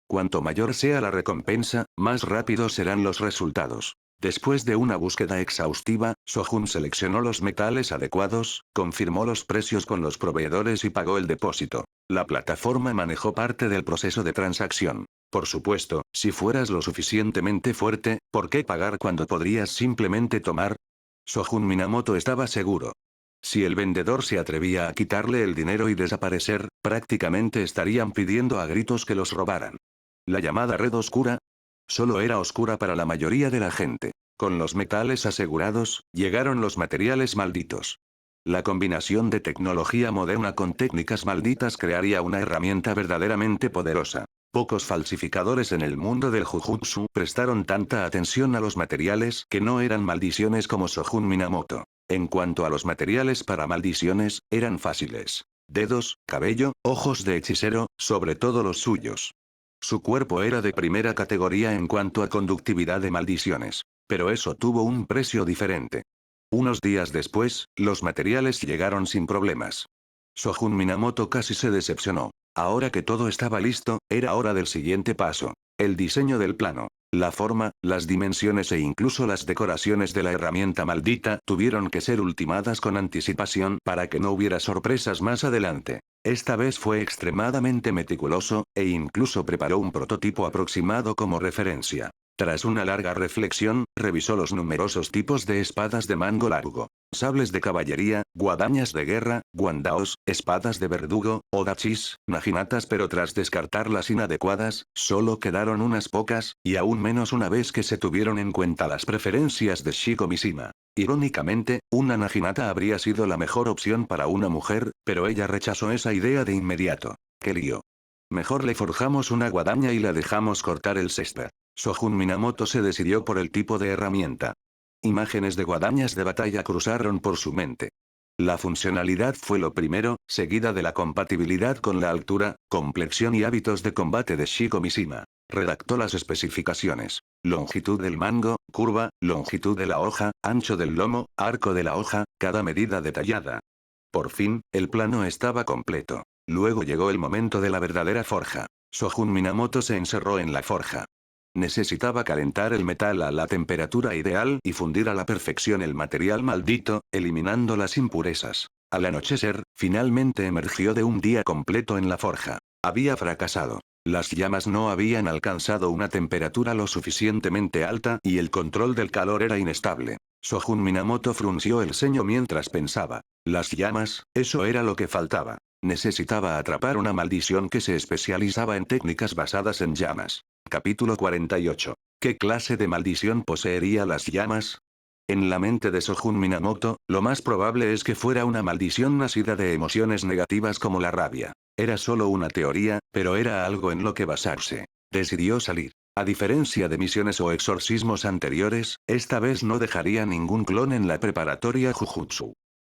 Cuanto mayor sea la recompensa, más rápidos serán los resultados. Después de una búsqueda exhaustiva, Sojun seleccionó los metales adecuados, confirmó los precios con los proveedores y pagó el depósito. La plataforma manejó parte del proceso de transacción. Por supuesto, si fueras lo suficientemente fuerte, ¿por qué pagar cuando podrías simplemente tomar? Sojun Minamoto estaba seguro. Si el vendedor se atrevía a quitarle el dinero y desaparecer, prácticamente estarían pidiendo a gritos que los robaran. La llamada red oscura solo era oscura para la mayoría de la gente. Con los metales asegurados, llegaron los materiales malditos. La combinación de tecnología moderna con técnicas malditas crearía una herramienta verdaderamente poderosa. Pocos falsificadores en el mundo del Jujutsu prestaron tanta atención a los materiales que no eran maldiciones como Shogun Minamoto. En cuanto a los materiales para maldiciones, eran fáciles. Dedos, cabello, ojos de hechicero, sobre todo los suyos. Su cuerpo era de primera categoría en cuanto a conductividad de maldiciones. Pero eso tuvo un precio diferente. Unos días después, los materiales llegaron sin problemas. Shogun Minamoto casi se decepcionó. Ahora que todo estaba listo, era hora del siguiente paso. El diseño del plano. La forma, las dimensiones e incluso las decoraciones de la herramienta maldita tuvieron que ser ultimadas con anticipación para que no hubiera sorpresas más adelante. Esta vez fue extremadamente meticuloso, e incluso preparó un prototipo aproximado como referencia. Tras una larga reflexión, revisó los numerosos tipos de espadas de mango largo. Sables de caballería, guadañas de guerra, guandaos, espadas de verdugo, odachis, naginatas, pero tras descartar las inadecuadas, solo quedaron unas pocas, y aún menos una vez que se tuvieron en cuenta las preferencias de Shiko Mishima. Irónicamente, una naginata habría sido la mejor opción para una mujer, pero ella rechazó esa idea de inmediato. ¡Qué lío! Mejor le forjamos una guadaña y la dejamos cortar el césped. Shogun Minamoto se decidió por el tipo de herramienta. Imágenes de guadañas de batalla cruzaron por su mente. La funcionalidad fue lo primero, seguida de la compatibilidad con la altura, complexión y hábitos de combate de Shiko Mishima. Redactó las especificaciones. Longitud del mango, curva, longitud de la hoja, ancho del lomo, arco de la hoja, cada medida detallada. Por fin, el plano estaba completo. Luego llegó el momento de la verdadera forja. Shogun Minamoto se encerró en la forja. Necesitaba calentar el metal a la temperatura ideal y fundir a la perfección el material maldito, eliminando las impurezas. Al anochecer, finalmente emergió de un día completo en la forja. Había fracasado. Las llamas no habían alcanzado una temperatura lo suficientemente alta y el control del calor era inestable. Shogun Minamoto frunció el ceño mientras pensaba. Las llamas, eso era lo que faltaba. Necesitaba atrapar una maldición que se especializaba en técnicas basadas en llamas. Capítulo 48. ¿Qué clase de maldición poseería las llamas? En la mente de Shogun Minamoto, lo más probable es que fuera una maldición nacida de emociones negativas como la rabia. Era solo una teoría, pero era algo en lo que basarse. Decidió salir. A diferencia de misiones o exorcismos anteriores, esta vez no dejaría ningún clon en la preparatoria Jujutsu.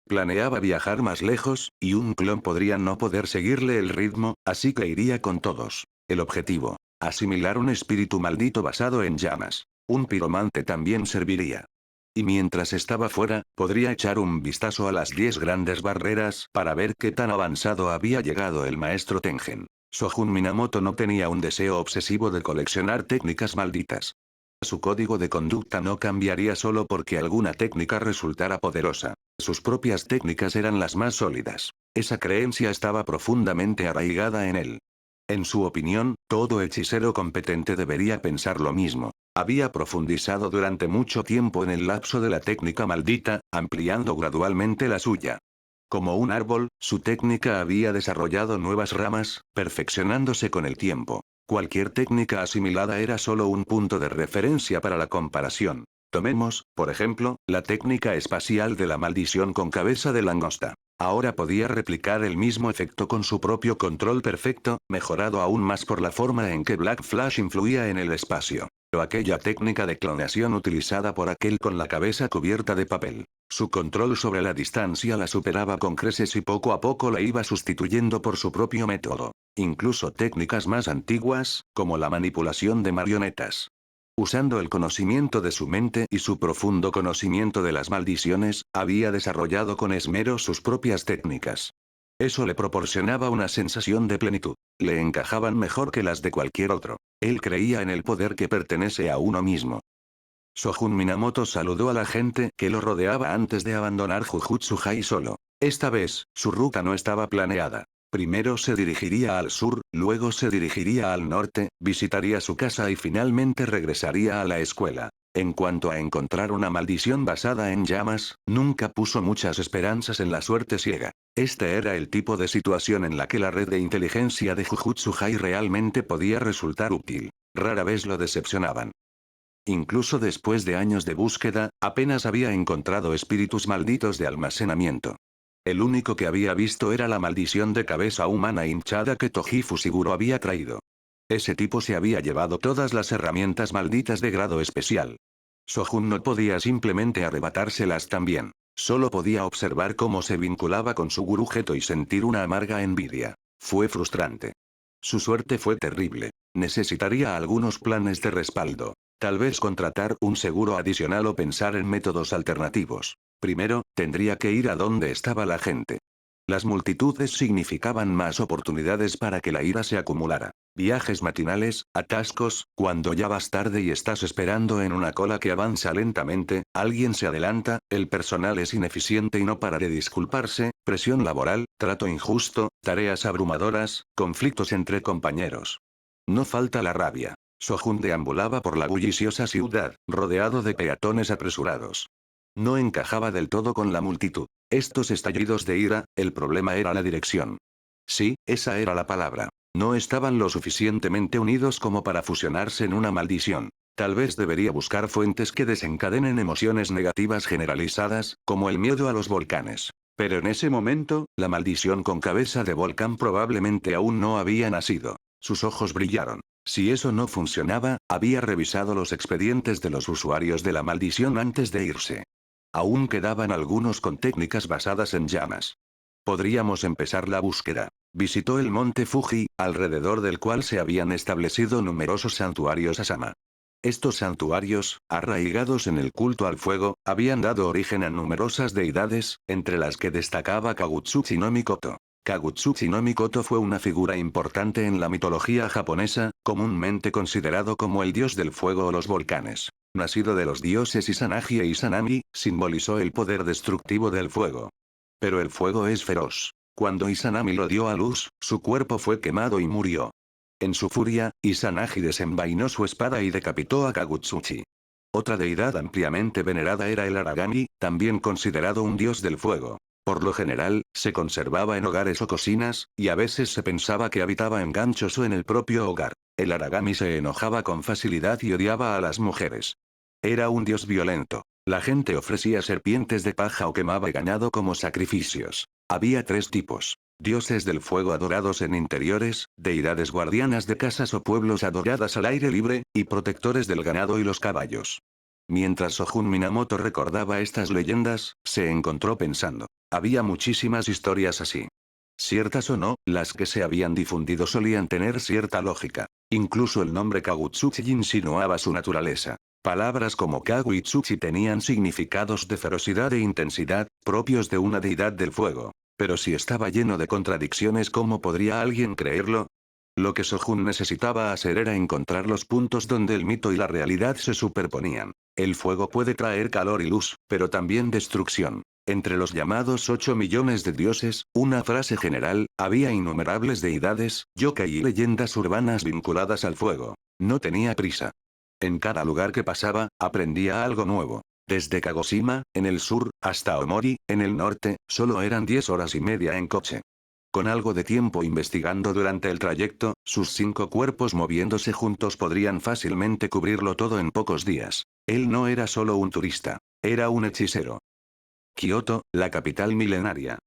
Planeaba viajar más lejos, y un clon podría no poder seguirle el ritmo, así que iría con todos. El objetivo: asimilar un espíritu maldito basado en llamas. Un piromante también serviría. Y mientras estaba fuera, podría echar un vistazo a las 10 grandes barreras para ver qué tan avanzado había llegado el maestro Tengen. Shogun Minamoto no tenía un deseo obsesivo de coleccionar técnicas malditas. Su código de conducta no cambiaría solo porque alguna técnica resultara poderosa. Sus propias técnicas eran las más sólidas. Esa creencia estaba profundamente arraigada en él. En su opinión, todo hechicero competente debería pensar lo mismo. Había profundizado durante mucho tiempo en el lapso de la técnica maldita, ampliando gradualmente la suya. Como un árbol, su técnica había desarrollado nuevas ramas, perfeccionándose con el tiempo. Cualquier técnica asimilada era solo un punto de referencia para la comparación. Tomemos, por ejemplo, la técnica espacial de la maldición con cabeza de langosta. Ahora podía replicar el mismo efecto con su propio control perfecto, mejorado aún más por la forma en que Black Flash influía en el espacio. Pero aquella técnica de clonación utilizada por aquel con la cabeza cubierta de papel. Su control sobre la distancia la superaba con creces y poco a poco la iba sustituyendo por su propio método. Incluso técnicas más antiguas, como la manipulación de marionetas. Usando el conocimiento de su mente y su profundo conocimiento de las maldiciones, había desarrollado con esmero sus propias técnicas. Eso le proporcionaba una sensación de plenitud. Le encajaban mejor que las de cualquier otro. Él creía en el poder que pertenece a uno mismo. Shogun Minamoto saludó a la gente que lo rodeaba antes de abandonar Jujutsu-Hai solo. Esta vez, su ruta no estaba planeada. Primero se dirigiría al sur, luego se dirigiría al norte, visitaría su casa y finalmente regresaría a la escuela. En cuanto a encontrar una maldición basada en llamas, nunca puso muchas esperanzas en la suerte ciega. Este era el tipo de situación en la que la red de inteligencia de Jujutsu-Hai realmente podía resultar útil. Rara vez lo decepcionaban. Incluso después de años de búsqueda, apenas había encontrado espíritus malditos de almacenamiento. El único que había visto era la maldición de cabeza humana hinchada que Toji Fushiguro había traído. Ese tipo se había llevado todas las herramientas malditas de grado especial. Sojun no podía simplemente arrebatárselas también. Solo podía observar cómo se vinculaba con su gurú Geto y sentir una amarga envidia. Fue frustrante. Su suerte fue terrible. Necesitaría algunos planes de respaldo. Tal vez contratar un seguro adicional o pensar en métodos alternativos. Primero, tendría que ir a donde estaba la gente. Las multitudes significaban más oportunidades para que la ira se acumulara. Viajes matinales, atascos, cuando ya vas tarde y estás esperando en una cola que avanza lentamente, alguien se adelanta, el personal es ineficiente y no para de disculparse, presión laboral, trato injusto, tareas abrumadoras, conflictos entre compañeros. No falta la rabia. Sojun deambulaba por la bulliciosa ciudad, rodeado de peatones apresurados. No encajaba del todo con la multitud. Estos estallidos de ira, el problema era la dirección. Sí, esa era la palabra. No estaban lo suficientemente unidos como para fusionarse en una maldición. Tal vez debería buscar fuentes que desencadenen emociones negativas generalizadas, como el miedo a los volcanes. Pero en ese momento, la maldición con cabeza de volcán probablemente aún no había nacido. Sus ojos brillaron. Si eso no funcionaba, había revisado los expedientes de los usuarios de la maldición antes de irse. Aún quedaban algunos con técnicas basadas en llamas. Podríamos empezar la búsqueda. Visitó el monte Fuji, alrededor del cual se habían establecido numerosos santuarios Asama. Estos santuarios, arraigados en el culto al fuego, habían dado origen a numerosas deidades, entre las que destacaba Kagutsuchi no Mikoto. Kagutsuchi no Mikoto fue una figura importante en la mitología japonesa, comúnmente considerado como el dios del fuego o los volcanes. Nacido de los dioses Izanagi e Izanami, simbolizó el poder destructivo del fuego. Pero el fuego es feroz. Cuando Izanami lo dio a luz, su cuerpo fue quemado y murió. En su furia, Izanagi desenvainó su espada y decapitó a Kagutsuchi. Otra deidad ampliamente venerada era el Aragami, también considerado un dios del fuego. Por lo general, se conservaba en hogares o cocinas, y a veces se pensaba que habitaba en ganchos o en el propio hogar. El Aragami se enojaba con facilidad y odiaba a las mujeres. Era un dios violento. La gente ofrecía serpientes de paja o quemaba ganado como sacrificios. Había tres tipos. Dioses del fuego adorados en interiores, deidades guardianas de casas o pueblos adoradas al aire libre, y protectores del ganado y los caballos. Mientras Sojun Minamoto recordaba estas leyendas, se encontró pensando. Había muchísimas historias así. Ciertas o no, las que se habían difundido solían tener cierta lógica. Incluso el nombre Kagutsuchi insinuaba su naturaleza. Palabras como Kagu y Tsuchi tenían significados de ferocidad e intensidad, propios de una deidad del fuego. Pero si estaba lleno de contradicciones, ¿cómo podría alguien creerlo? Lo que Sojun necesitaba hacer era encontrar los puntos donde el mito y la realidad se superponían. El fuego puede traer calor y luz, pero también destrucción. Entre los llamados 8 millones de dioses, una frase general, había innumerables deidades, yokai y leyendas urbanas vinculadas al fuego. No tenía prisa. En cada lugar que pasaba, aprendía algo nuevo. Desde Kagoshima, en el sur, hasta Aomori, en el norte, solo eran 10 horas y media en coche. Con algo de tiempo investigando durante el trayecto, sus 5 cuerpos moviéndose juntos podrían fácilmente cubrirlo todo en pocos días. Él no era solo un turista, era un hechicero. Kioto, la capital milenaria.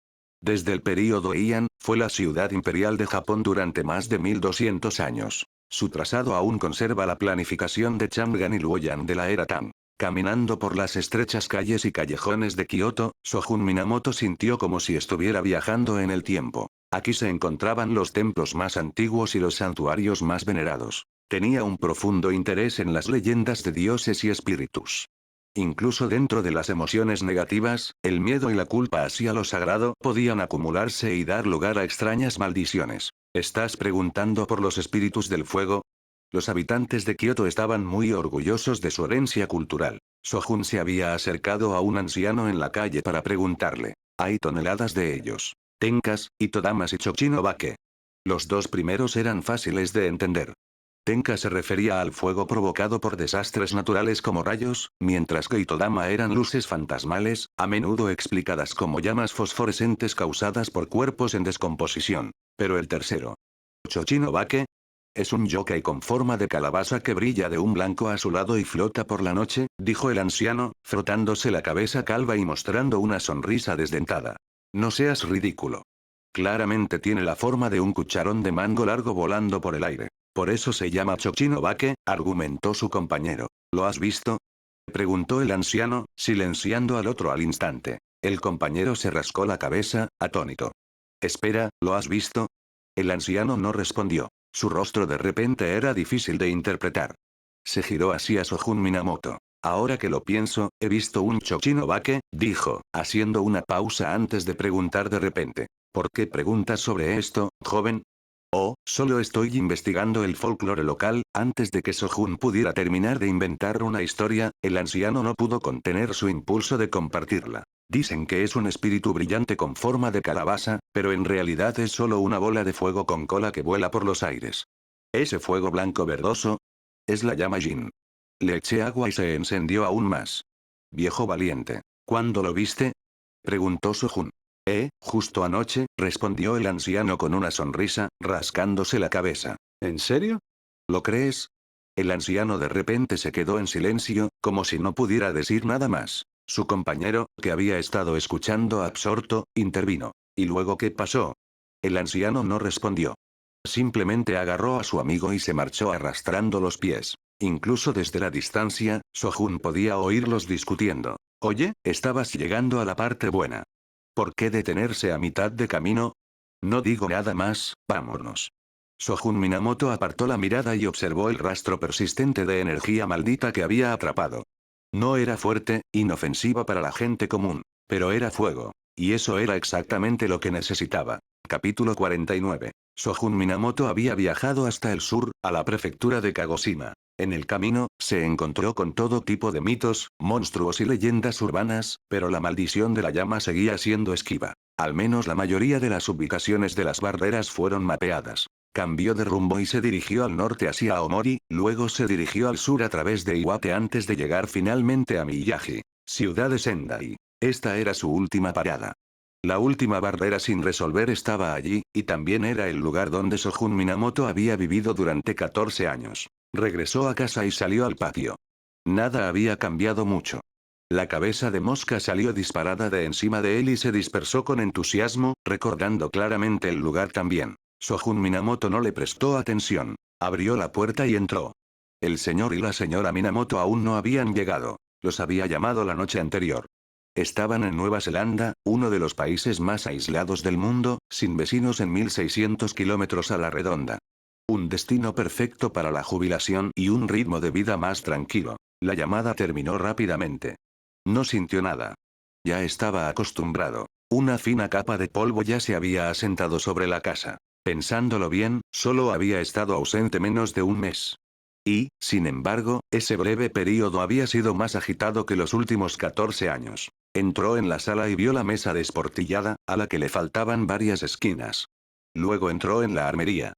Desde el período Heian, fue la ciudad imperial de Japón durante más de 1200 años. Su trazado aún conserva la planificación de Chamgan y Luoyang de la era Tang. Caminando por las estrechas calles y callejones de Kioto, Sojun Minamoto sintió como si estuviera viajando en el tiempo. Aquí se encontraban los templos más antiguos y los santuarios más venerados. Tenía un profundo interés en las leyendas de dioses y espíritus. Incluso dentro de las emociones negativas, el miedo y la culpa hacia lo sagrado podían acumularse y dar lugar a extrañas maldiciones. ¿Estás preguntando por los espíritus del fuego? Los habitantes de Kioto estaban muy orgullosos de su herencia cultural. Sojun se había acercado a un anciano en la calle para preguntarle. Hay toneladas de ellos. Tenkas, Itodamas y Chochinobake. Los dos primeros eran fáciles de entender. Tenka se refería al fuego provocado por desastres naturales como rayos, mientras que Itodama eran luces fantasmales, a menudo explicadas como llamas fosforescentes causadas por cuerpos en descomposición. Pero el tercero. Chochinobake. Es un yokai con forma de calabaza que brilla de un blanco azulado y flota por la noche, dijo el anciano, frotándose la cabeza calva y mostrando una sonrisa desdentada. No seas ridículo. Claramente tiene la forma de un cucharón de mango largo volando por el aire. Por eso se llama Chochinobake, argumentó su compañero. ¿Lo has visto? Preguntó el anciano, silenciando al otro al instante. El compañero se rascó la cabeza, atónito. Espera, ¿lo has visto? El anciano no respondió. Su rostro de repente era difícil de interpretar. Se giró hacia Sojun Minamoto. Ahora que lo pienso, he visto un Chochinobake, dijo, haciendo una pausa antes de preguntar de repente. ¿Por qué preguntas sobre esto, joven? Oh, solo estoy investigando el folclore local. Antes de que Sojun pudiera terminar de inventar una historia, el anciano no pudo contener su impulso de compartirla. Dicen que es un espíritu brillante con forma de calabaza, pero en realidad es solo una bola de fuego con cola que vuela por los aires. Ese fuego blanco verdoso es la llama Jin. Le eché agua y se encendió aún más. Viejo valiente. ¿Cuándo lo viste? Preguntó Sojun. Justo anoche, respondió el anciano con una sonrisa, rascándose la cabeza. ¿En serio? ¿Lo crees? El anciano de repente se quedó en silencio, como si no pudiera decir nada más. Su compañero, que había estado escuchando absorto, intervino. ¿Y luego qué pasó? El anciano no respondió. Simplemente agarró a su amigo y se marchó arrastrando los pies. Incluso desde la distancia, Sojun podía oírlos discutiendo. Oye, estabas llegando a la parte buena. ¿Por qué detenerse a mitad de camino? No digo nada más, vámonos. Sojun Minamoto apartó la mirada y observó el rastro persistente de energía maldita que había atrapado. No era fuerte, inofensiva para la gente común, pero era fuego. Y eso era exactamente lo que necesitaba. Capítulo 49. Sojun Minamoto había viajado hasta el sur, a la prefectura de Kagoshima. En el camino, se encontró con todo tipo de mitos, monstruos y leyendas urbanas, pero la maldición de la llama seguía siendo esquiva. Al menos la mayoría de las ubicaciones de las barreras fueron mapeadas. Cambió de rumbo y se dirigió al norte hacia Aomori, luego se dirigió al sur a través de Iwate antes de llegar finalmente a Miyagi, ciudad de Sendai. Esta era su última parada. La última barrera sin resolver estaba allí, y también era el lugar donde Sojun Minamoto había vivido durante 14 años. Regresó a casa y salió al patio. Nada había cambiado mucho. La cabeza de mosca salió disparada de encima de él y se dispersó con entusiasmo, recordando claramente el lugar también. Sojun Minamoto no le prestó atención. Abrió la puerta y entró. El señor y la señora Minamoto aún no habían llegado. Los había llamado la noche anterior. Estaban en Nueva Zelanda, uno de los países más aislados del mundo, sin vecinos en 1600 kilómetros a la redonda. Un destino perfecto para la jubilación y un ritmo de vida más tranquilo. La llamada terminó rápidamente. No sintió nada. Ya estaba acostumbrado. Una fina capa de polvo ya se había asentado sobre la casa. Pensándolo bien, solo había estado ausente menos de un mes. Y, sin embargo, ese breve período había sido más agitado que los últimos 14 años. Entró en la sala y vio la mesa desportillada, a la que le faltaban varias esquinas. Luego entró en la armería.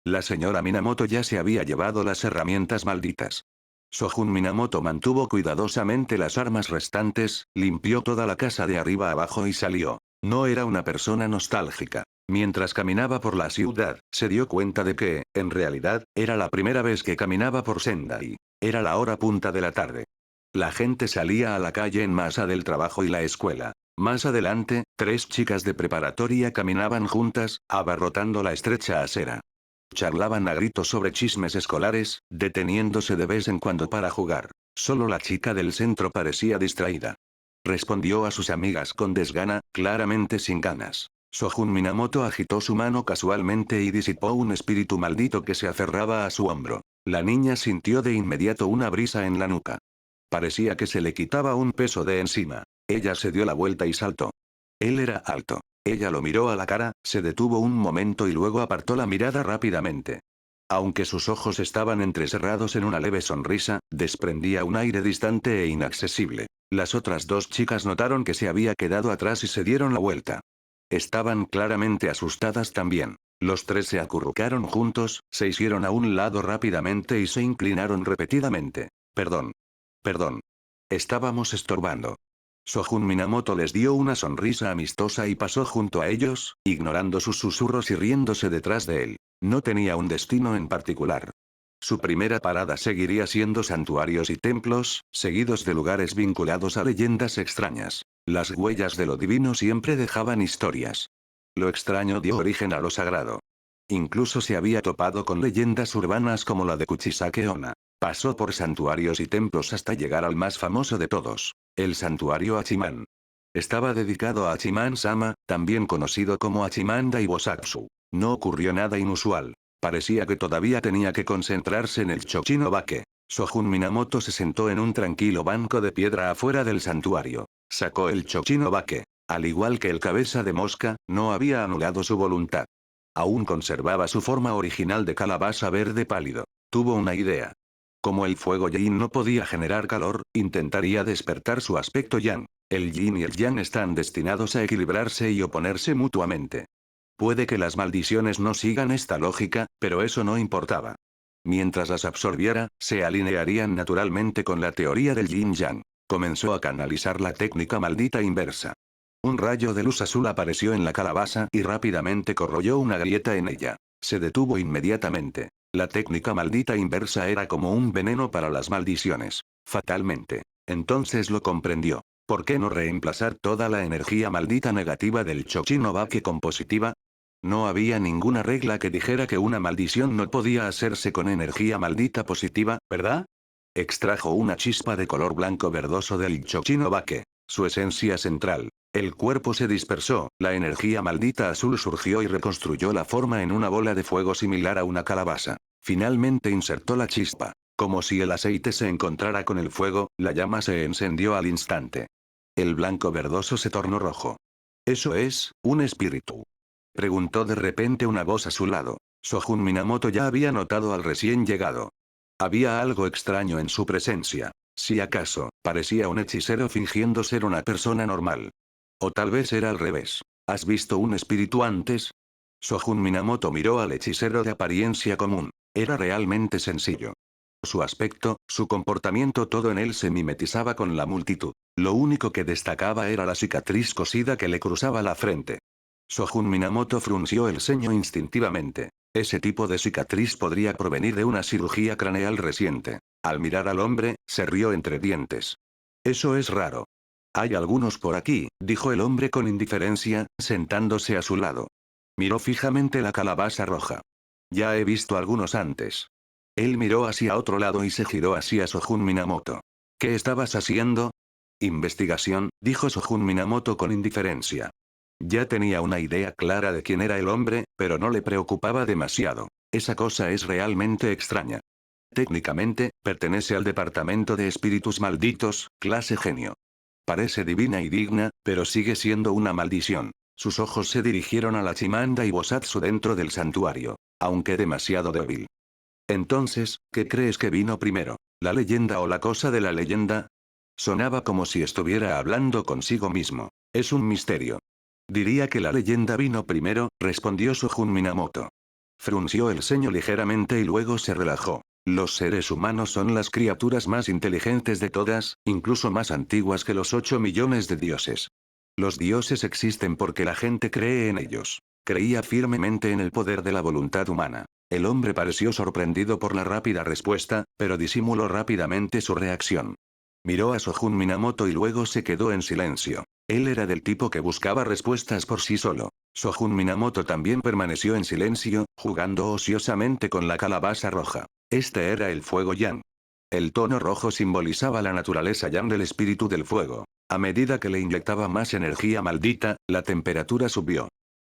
La señora Minamoto ya se había llevado las herramientas malditas. Sojun Minamoto mantuvo cuidadosamente las armas restantes, limpió toda la casa de arriba abajo y salió. No era una persona nostálgica. Mientras caminaba por la ciudad, se dio cuenta de que, en realidad, era la primera vez que caminaba por Sendai. Era la hora punta de la tarde. La gente salía a la calle en masa del trabajo y la escuela. Más adelante, 3 chicas de preparatoria caminaban juntas, abarrotando la estrecha acera. Charlaban a gritos sobre chismes escolares, deteniéndose de vez en cuando para jugar. Solo la chica del centro parecía distraída. Respondió a sus amigas con desgana, claramente sin ganas. Sojun Minamoto agitó su mano casualmente y disipó un espíritu maldito que se aferraba a su hombro. La niña sintió de inmediato una brisa en la nuca. Parecía que se le quitaba un peso de encima. Ella se dio la vuelta y saltó. Él era alto. Ella lo miró a la cara, se detuvo un momento y luego apartó la mirada rápidamente. Aunque sus ojos estaban entrecerrados en una leve sonrisa, desprendía un aire distante e inaccesible. Las otras 2 chicas notaron que se había quedado atrás y se dieron la vuelta. Estaban claramente asustadas también. Los 3 se acurrucaron juntos, se hicieron a un lado rápidamente y se inclinaron repetidamente. Perdón. Perdón. Estábamos estorbando. Sojun Minamoto les dio una sonrisa amistosa y pasó junto a ellos, ignorando sus susurros y riéndose detrás de él. No tenía un destino en particular. Su primera parada seguiría siendo santuarios y templos, seguidos de lugares vinculados a leyendas extrañas. Las huellas de lo divino siempre dejaban historias. Lo extraño dio origen a lo sagrado. Incluso se había topado con leyendas urbanas como la de Kuchisake Onna. Pasó por santuarios y templos hasta llegar al más famoso de todos, el santuario Hachiman. Estaba dedicado a Hachiman-sama, también conocido como Hachiman Daibosatsu. No ocurrió nada inusual. Parecía que todavía tenía que concentrarse en el Chochinobake. Sojun Minamoto se sentó en un tranquilo banco de piedra afuera del santuario. Sacó el Chochinobake. Al igual que el cabeza de mosca, no había anulado su voluntad. Aún conservaba su forma original de calabaza verde pálido. Tuvo una idea. Como el fuego yin no podía generar calor, intentaría despertar su aspecto yang. El yin y el yang están destinados a equilibrarse y oponerse mutuamente. Puede que las maldiciones no sigan esta lógica, pero eso no importaba. Mientras las absorbiera, se alinearían naturalmente con la teoría del yin-yang. Comenzó a canalizar la técnica maldita inversa. Un rayo de luz azul apareció en la calabaza y rápidamente corroyó una grieta en ella. Se detuvo inmediatamente. La técnica maldita inversa era como un veneno para las maldiciones. Fatalmente. Entonces lo comprendió. ¿Por qué no reemplazar toda la energía maldita negativa del Chochinobake con positiva? No había ninguna regla que dijera que una maldición no podía hacerse con energía maldita positiva, ¿verdad? Extrajo una chispa de color blanco verdoso del Chochinobake, su esencia central. El cuerpo se dispersó, la energía maldita azul surgió y reconstruyó la forma en una bola de fuego similar a una calabaza. Finalmente insertó la chispa. Como si el aceite se encontrara con el fuego, la llama se encendió al instante. El blanco verdoso se tornó rojo. ¿Eso es, un espíritu?, preguntó de repente una voz a su lado. Sojun Minamoto ya había notado al recién llegado. Había algo extraño en su presencia. Si acaso, parecía un hechicero fingiendo ser una persona normal. O tal vez era al revés. ¿Has visto un espíritu antes? Sojun Minamoto miró al hechicero de apariencia común. Era realmente sencillo. Su aspecto, su comportamiento, todo en él se mimetizaba con la multitud. Lo único que destacaba era la cicatriz cosida que le cruzaba la frente. Sojun Minamoto frunció el ceño instintivamente. Ese tipo de cicatriz podría provenir de una cirugía craneal reciente. Al mirar al hombre, se rió entre dientes. Eso es raro. Hay algunos por aquí, dijo el hombre con indiferencia, sentándose a su lado. Miró fijamente la calabaza roja. Ya he visto algunos antes. Él miró hacia otro lado y se giró hacia Sojun Minamoto. ¿Qué estabas haciendo? Investigación, dijo Sojun Minamoto con indiferencia. Ya tenía una idea clara de quién era el hombre, pero no le preocupaba demasiado. Esa cosa es realmente extraña. Técnicamente, pertenece al departamento de espíritus malditos, clase genio. Parece divina y digna, pero sigue siendo una maldición. Sus ojos se dirigieron a la Chimanda y Bosatsu dentro del santuario. Aunque demasiado débil. Entonces, ¿qué crees que vino primero? ¿La leyenda o la cosa de la leyenda? Sonaba como si estuviera hablando consigo mismo. Es un misterio. Diría que la leyenda vino primero, respondió Sojun Minamoto. Frunció el ceño ligeramente y luego se relajó. Los seres humanos son las criaturas más inteligentes de todas, incluso más antiguas que los 8 millones de dioses. Los dioses existen porque la gente cree en ellos. Creía firmemente en el poder de la voluntad humana. El hombre pareció sorprendido por la rápida respuesta, pero disimuló rápidamente su reacción. Miró a Sojun Minamoto y luego se quedó en silencio. Él era del tipo que buscaba respuestas por sí solo. Sojun Minamoto también permaneció en silencio, jugando ociosamente con la calabaza roja. Este era el fuego yang. El tono rojo simbolizaba la naturaleza yang del espíritu del fuego. A medida que le inyectaba más energía maldita, la temperatura subió.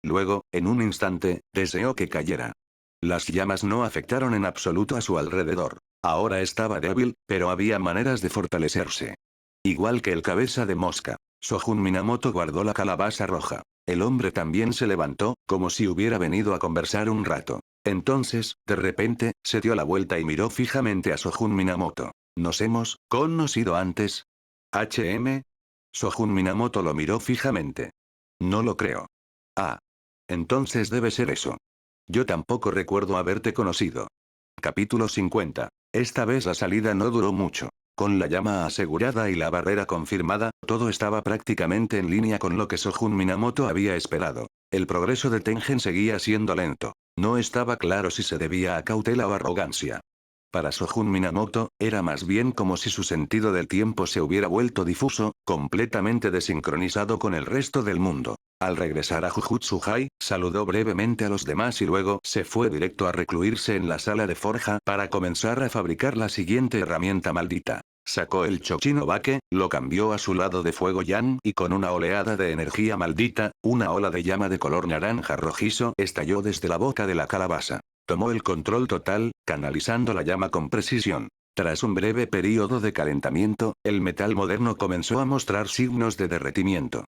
Luego, en un instante, deseó que cayera. Las llamas no afectaron en absoluto a su alrededor. Ahora estaba débil, pero había maneras de fortalecerse. Igual que el cabeza de mosca. Sojun Minamoto guardó la calabaza roja. El hombre también se levantó, como si hubiera venido a conversar un rato. Entonces, de repente, se dio la vuelta y miró fijamente a Sojun Minamoto. ¿Nos hemos conocido antes? ¿HM? Sojun Minamoto lo miró fijamente. No lo creo. Ah. Entonces debe ser eso. Yo tampoco recuerdo haberte conocido. Capítulo 50. Esta vez la salida no duró mucho. Con la llama asegurada y la barrera confirmada, todo estaba prácticamente en línea con lo que Sojun Minamoto había esperado. El progreso de Tengen seguía siendo lento. No estaba claro si se debía a cautela o arrogancia. Para Shogun Minamoto, era más bien como si su sentido del tiempo se hubiera vuelto difuso, completamente desincronizado con el resto del mundo. Al regresar a Jujutsu-Hai, saludó brevemente a los demás y luego se fue directo a recluirse en la sala de forja para comenzar a fabricar la siguiente herramienta maldita. Sacó el Chochinobake, lo cambió a su lado de fuego Yan y con una oleada de energía maldita, una ola de llama de color naranja rojizo estalló desde la boca de la calabaza. Tomó el control total, canalizando la llama con precisión. Tras un breve período de calentamiento, el metal moderno comenzó a mostrar signos de derretimiento.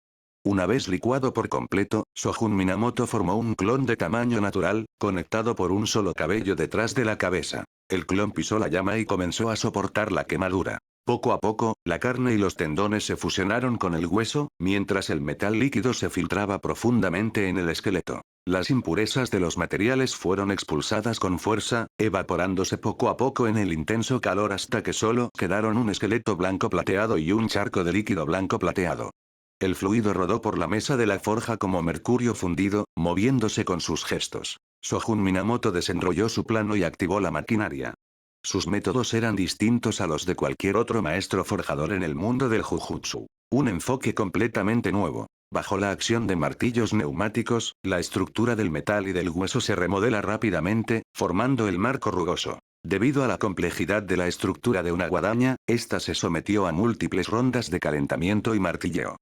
Una vez licuado por completo, Shogun Minamoto formó un clon de tamaño natural, conectado por un solo cabello detrás de la cabeza. El clon pisó la llama y comenzó a soportar la quemadura. Poco a poco, la carne y los tendones se fusionaron con el hueso, mientras el metal líquido se filtraba profundamente en el esqueleto. Las impurezas de los materiales fueron expulsadas con fuerza, evaporándose poco a poco en el intenso calor hasta que solo quedaron un esqueleto blanco plateado y un charco de líquido blanco plateado. El fluido rodó por la mesa de la forja como mercurio fundido, moviéndose con sus gestos. Shogun Minamoto desenrolló su plano y activó la maquinaria. Sus métodos eran distintos a los de cualquier otro maestro forjador en el mundo del Jujutsu. Un enfoque completamente nuevo. Bajo la acción de martillos neumáticos, la estructura del metal y del hueso se remodela rápidamente, formando el marco rugoso. Debido a la complejidad de la estructura de una guadaña, ésta se sometió a múltiples rondas de calentamiento y martilleo.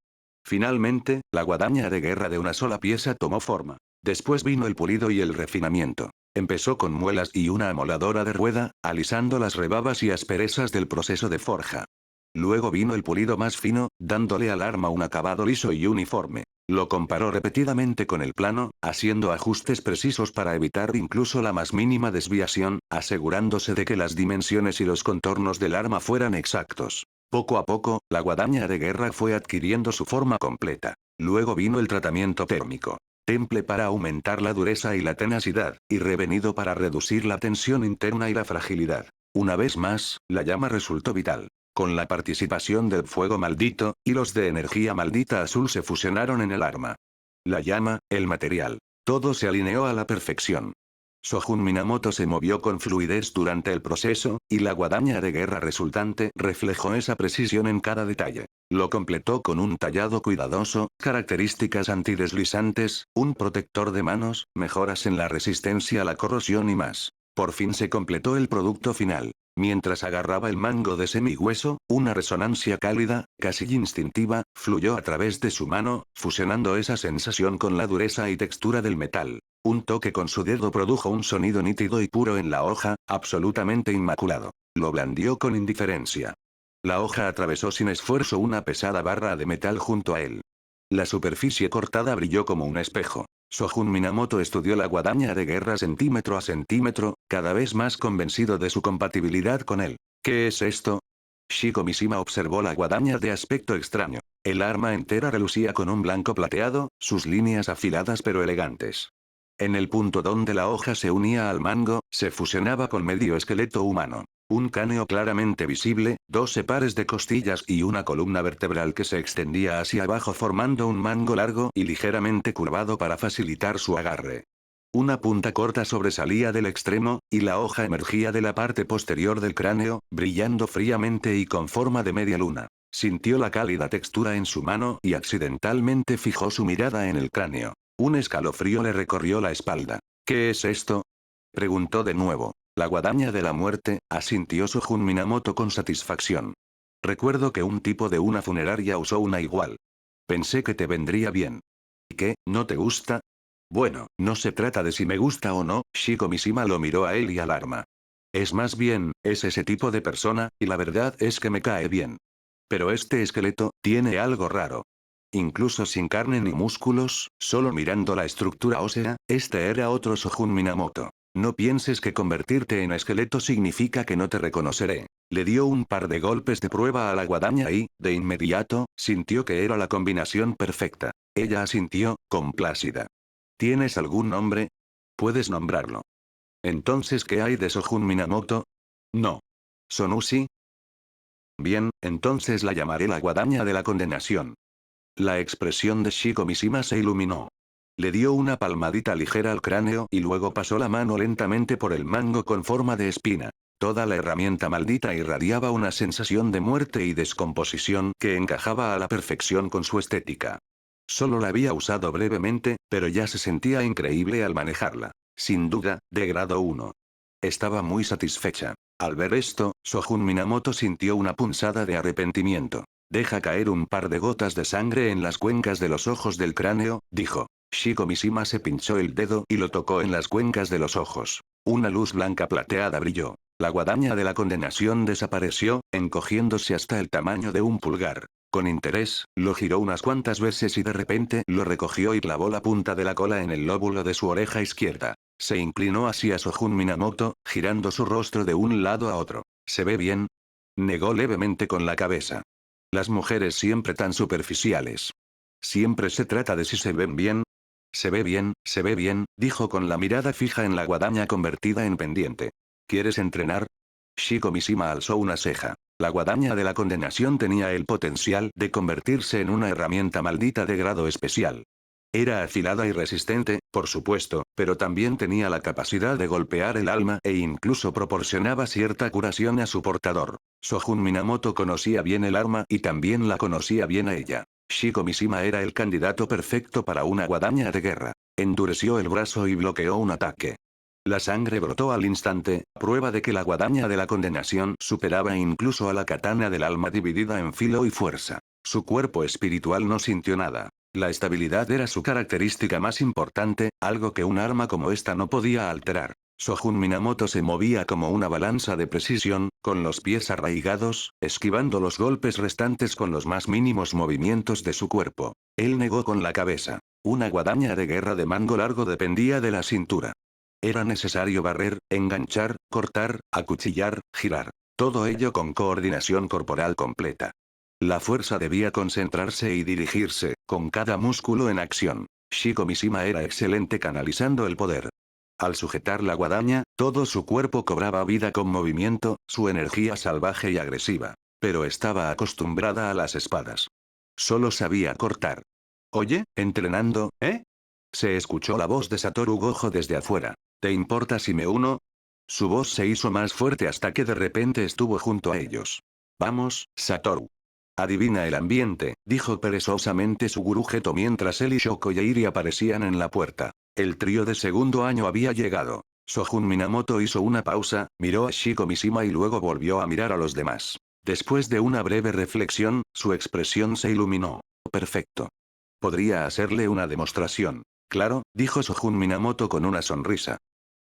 Finalmente, la guadaña de guerra de una sola pieza tomó forma. Después vino el pulido y el refinamiento. Empezó con muelas y una amoladora de rueda, alisando las rebabas y asperezas del proceso de forja. Luego vino el pulido más fino, dándole al arma un acabado liso y uniforme. Lo comparó repetidamente con el plano, haciendo ajustes precisos para evitar incluso la más mínima desviación, asegurándose de que las dimensiones y los contornos del arma fueran exactos. Poco a poco, la guadaña de guerra fue adquiriendo su forma completa. Luego vino el tratamiento térmico. Temple para aumentar la dureza y la tenacidad, y revenido para reducir la tensión interna y la fragilidad. Una vez más, la llama resultó vital. Con la participación del fuego maldito, hilos de energía maldita azul se fusionaron en el arma. La llama, el material. Todo se alineó a la perfección. Shogun Minamoto se movió con fluidez durante el proceso, y la guadaña de guerra resultante reflejó esa precisión en cada detalle. Lo completó con un tallado cuidadoso, características antideslizantes, un protector de manos, mejoras en la resistencia a la corrosión y más. Por fin se completó el producto final. Mientras agarraba el mango de semihueso, una resonancia cálida, casi instintiva, fluyó a través de su mano, fusionando esa sensación con la dureza y textura del metal. Un toque con su dedo produjo un sonido nítido y puro en la hoja, absolutamente inmaculado. Lo blandió con indiferencia. La hoja atravesó sin esfuerzo una pesada barra de metal junto a él. La superficie cortada brilló como un espejo. Shogun Minamoto estudió la guadaña de guerra centímetro a centímetro, cada vez más convencido de su compatibilidad con él. ¿Qué es esto? Shiko Mishima observó la guadaña de aspecto extraño. El arma entera relucía con un blanco plateado, sus líneas afiladas pero elegantes. En el punto donde la hoja se unía al mango, se fusionaba con medio esqueleto humano. Un cráneo claramente visible, 12 pares de costillas y una columna vertebral que se extendía hacia abajo formando un mango largo y ligeramente curvado para facilitar su agarre. Una punta corta sobresalía del extremo, y la hoja emergía de la parte posterior del cráneo, brillando fríamente y con forma de media luna. Sintió la cálida textura en su mano y accidentalmente fijó su mirada en el cráneo. Un escalofrío le recorrió la espalda. ¿Qué es esto? Preguntó de nuevo. La guadaña de la muerte, asintió Shogun Minamoto con satisfacción. Recuerdo que un tipo de una funeraria usó una igual. Pensé que te vendría bien. ¿Y qué, no te gusta? Bueno, no se trata de si me gusta o no, Shiko Mishima lo miró a él y al arma. Es más bien, es ese tipo de persona, y la verdad es que me cae bien. Pero este esqueleto, tiene algo raro. Incluso sin carne ni músculos, solo mirando la estructura ósea, este era otro Shogun Minamoto. No pienses que convertirte en esqueleto significa que no te reconoceré. Le dio un par de golpes de prueba a la guadaña y, de inmediato, sintió que era la combinación perfecta. Ella asintió, complacida. ¿Tienes algún nombre? Puedes nombrarlo. Entonces, ¿qué hay de Shogun Minamoto? No. ¿Sonushi? Bien, entonces la llamaré la guadaña de la condenación. La expresión de Shiko Mishima se iluminó. Le dio una palmadita ligera al cráneo y luego pasó la mano lentamente por el mango con forma de espina. Toda la herramienta maldita irradiaba una sensación de muerte y descomposición que encajaba a la perfección con su estética. Solo la había usado brevemente, pero ya se sentía increíble al manejarla. Sin duda, de grado 1. Estaba muy satisfecha. Al ver esto, Sojun Minamoto sintió una punzada de arrepentimiento. Deja caer un par de gotas de sangre en las cuencas de los ojos del cráneo, dijo. Shiko Mishima se pinchó el dedo y lo tocó en las cuencas de los ojos. Una luz blanca plateada brilló. La guadaña de la condenación desapareció, encogiéndose hasta el tamaño de un pulgar. Con interés, lo giró unas cuantas veces y de repente lo recogió y clavó la punta de la cola en el lóbulo de su oreja izquierda. Se inclinó hacia Sojun Minamoto, girando su rostro de un lado a otro. ¿Se ve bien? Negó levemente con la cabeza. Las mujeres siempre tan superficiales. Siempre se trata de si se ven bien. Se ve bien, dijo con la mirada fija en la guadaña convertida en pendiente. ¿Quieres entrenar? Shiko Mishima alzó una ceja. La guadaña de la condenación tenía el potencial de convertirse en una herramienta maldita de grado especial. Era afilada y resistente, por supuesto, pero también tenía la capacidad de golpear el alma e incluso proporcionaba cierta curación a su portador. Sojun Minamoto conocía bien el arma y también la conocía bien a ella. Shiko Mishima era el candidato perfecto para una guadaña de guerra. Endureció el brazo y bloqueó un ataque. La sangre brotó al instante, prueba de que la guadaña de la condenación superaba incluso a la katana del alma dividida en filo y fuerza. Su cuerpo espiritual no sintió nada. La estabilidad era su característica más importante, algo que un arma como esta no podía alterar. Sojun Minamoto se movía como una balanza de precisión, con los pies arraigados, esquivando los golpes restantes con los más mínimos movimientos de su cuerpo. Él negó con la cabeza. Una guadaña de guerra de mango largo dependía de la cintura. Era necesario barrer, enganchar, cortar, acuchillar, girar. Todo ello con coordinación corporal completa. La fuerza debía concentrarse y dirigirse, con cada músculo en acción. Shiko Mishima era excelente canalizando el poder. Al sujetar la guadaña, todo su cuerpo cobraba vida con movimiento, su energía salvaje y agresiva. Pero estaba acostumbrada a las espadas. Solo sabía cortar. Oye, entrenando, ¿eh? Se escuchó la voz de Satoru Gojo desde afuera. ¿Te importa si me uno? Su voz se hizo más fuerte hasta que de repente estuvo junto a ellos. Vamos, Satoru. Adivina el ambiente, dijo perezosamente Suguru Geto mientras él y Shoko Yairi aparecían en la puerta. El trío de segundo año había llegado. Sojun Minamoto hizo una pausa, miró a Shiko Mishima y luego volvió a mirar a los demás. Después de una breve reflexión, su expresión se iluminó. Perfecto. Podría hacerle una demostración. Claro, dijo Sojun Minamoto con una sonrisa.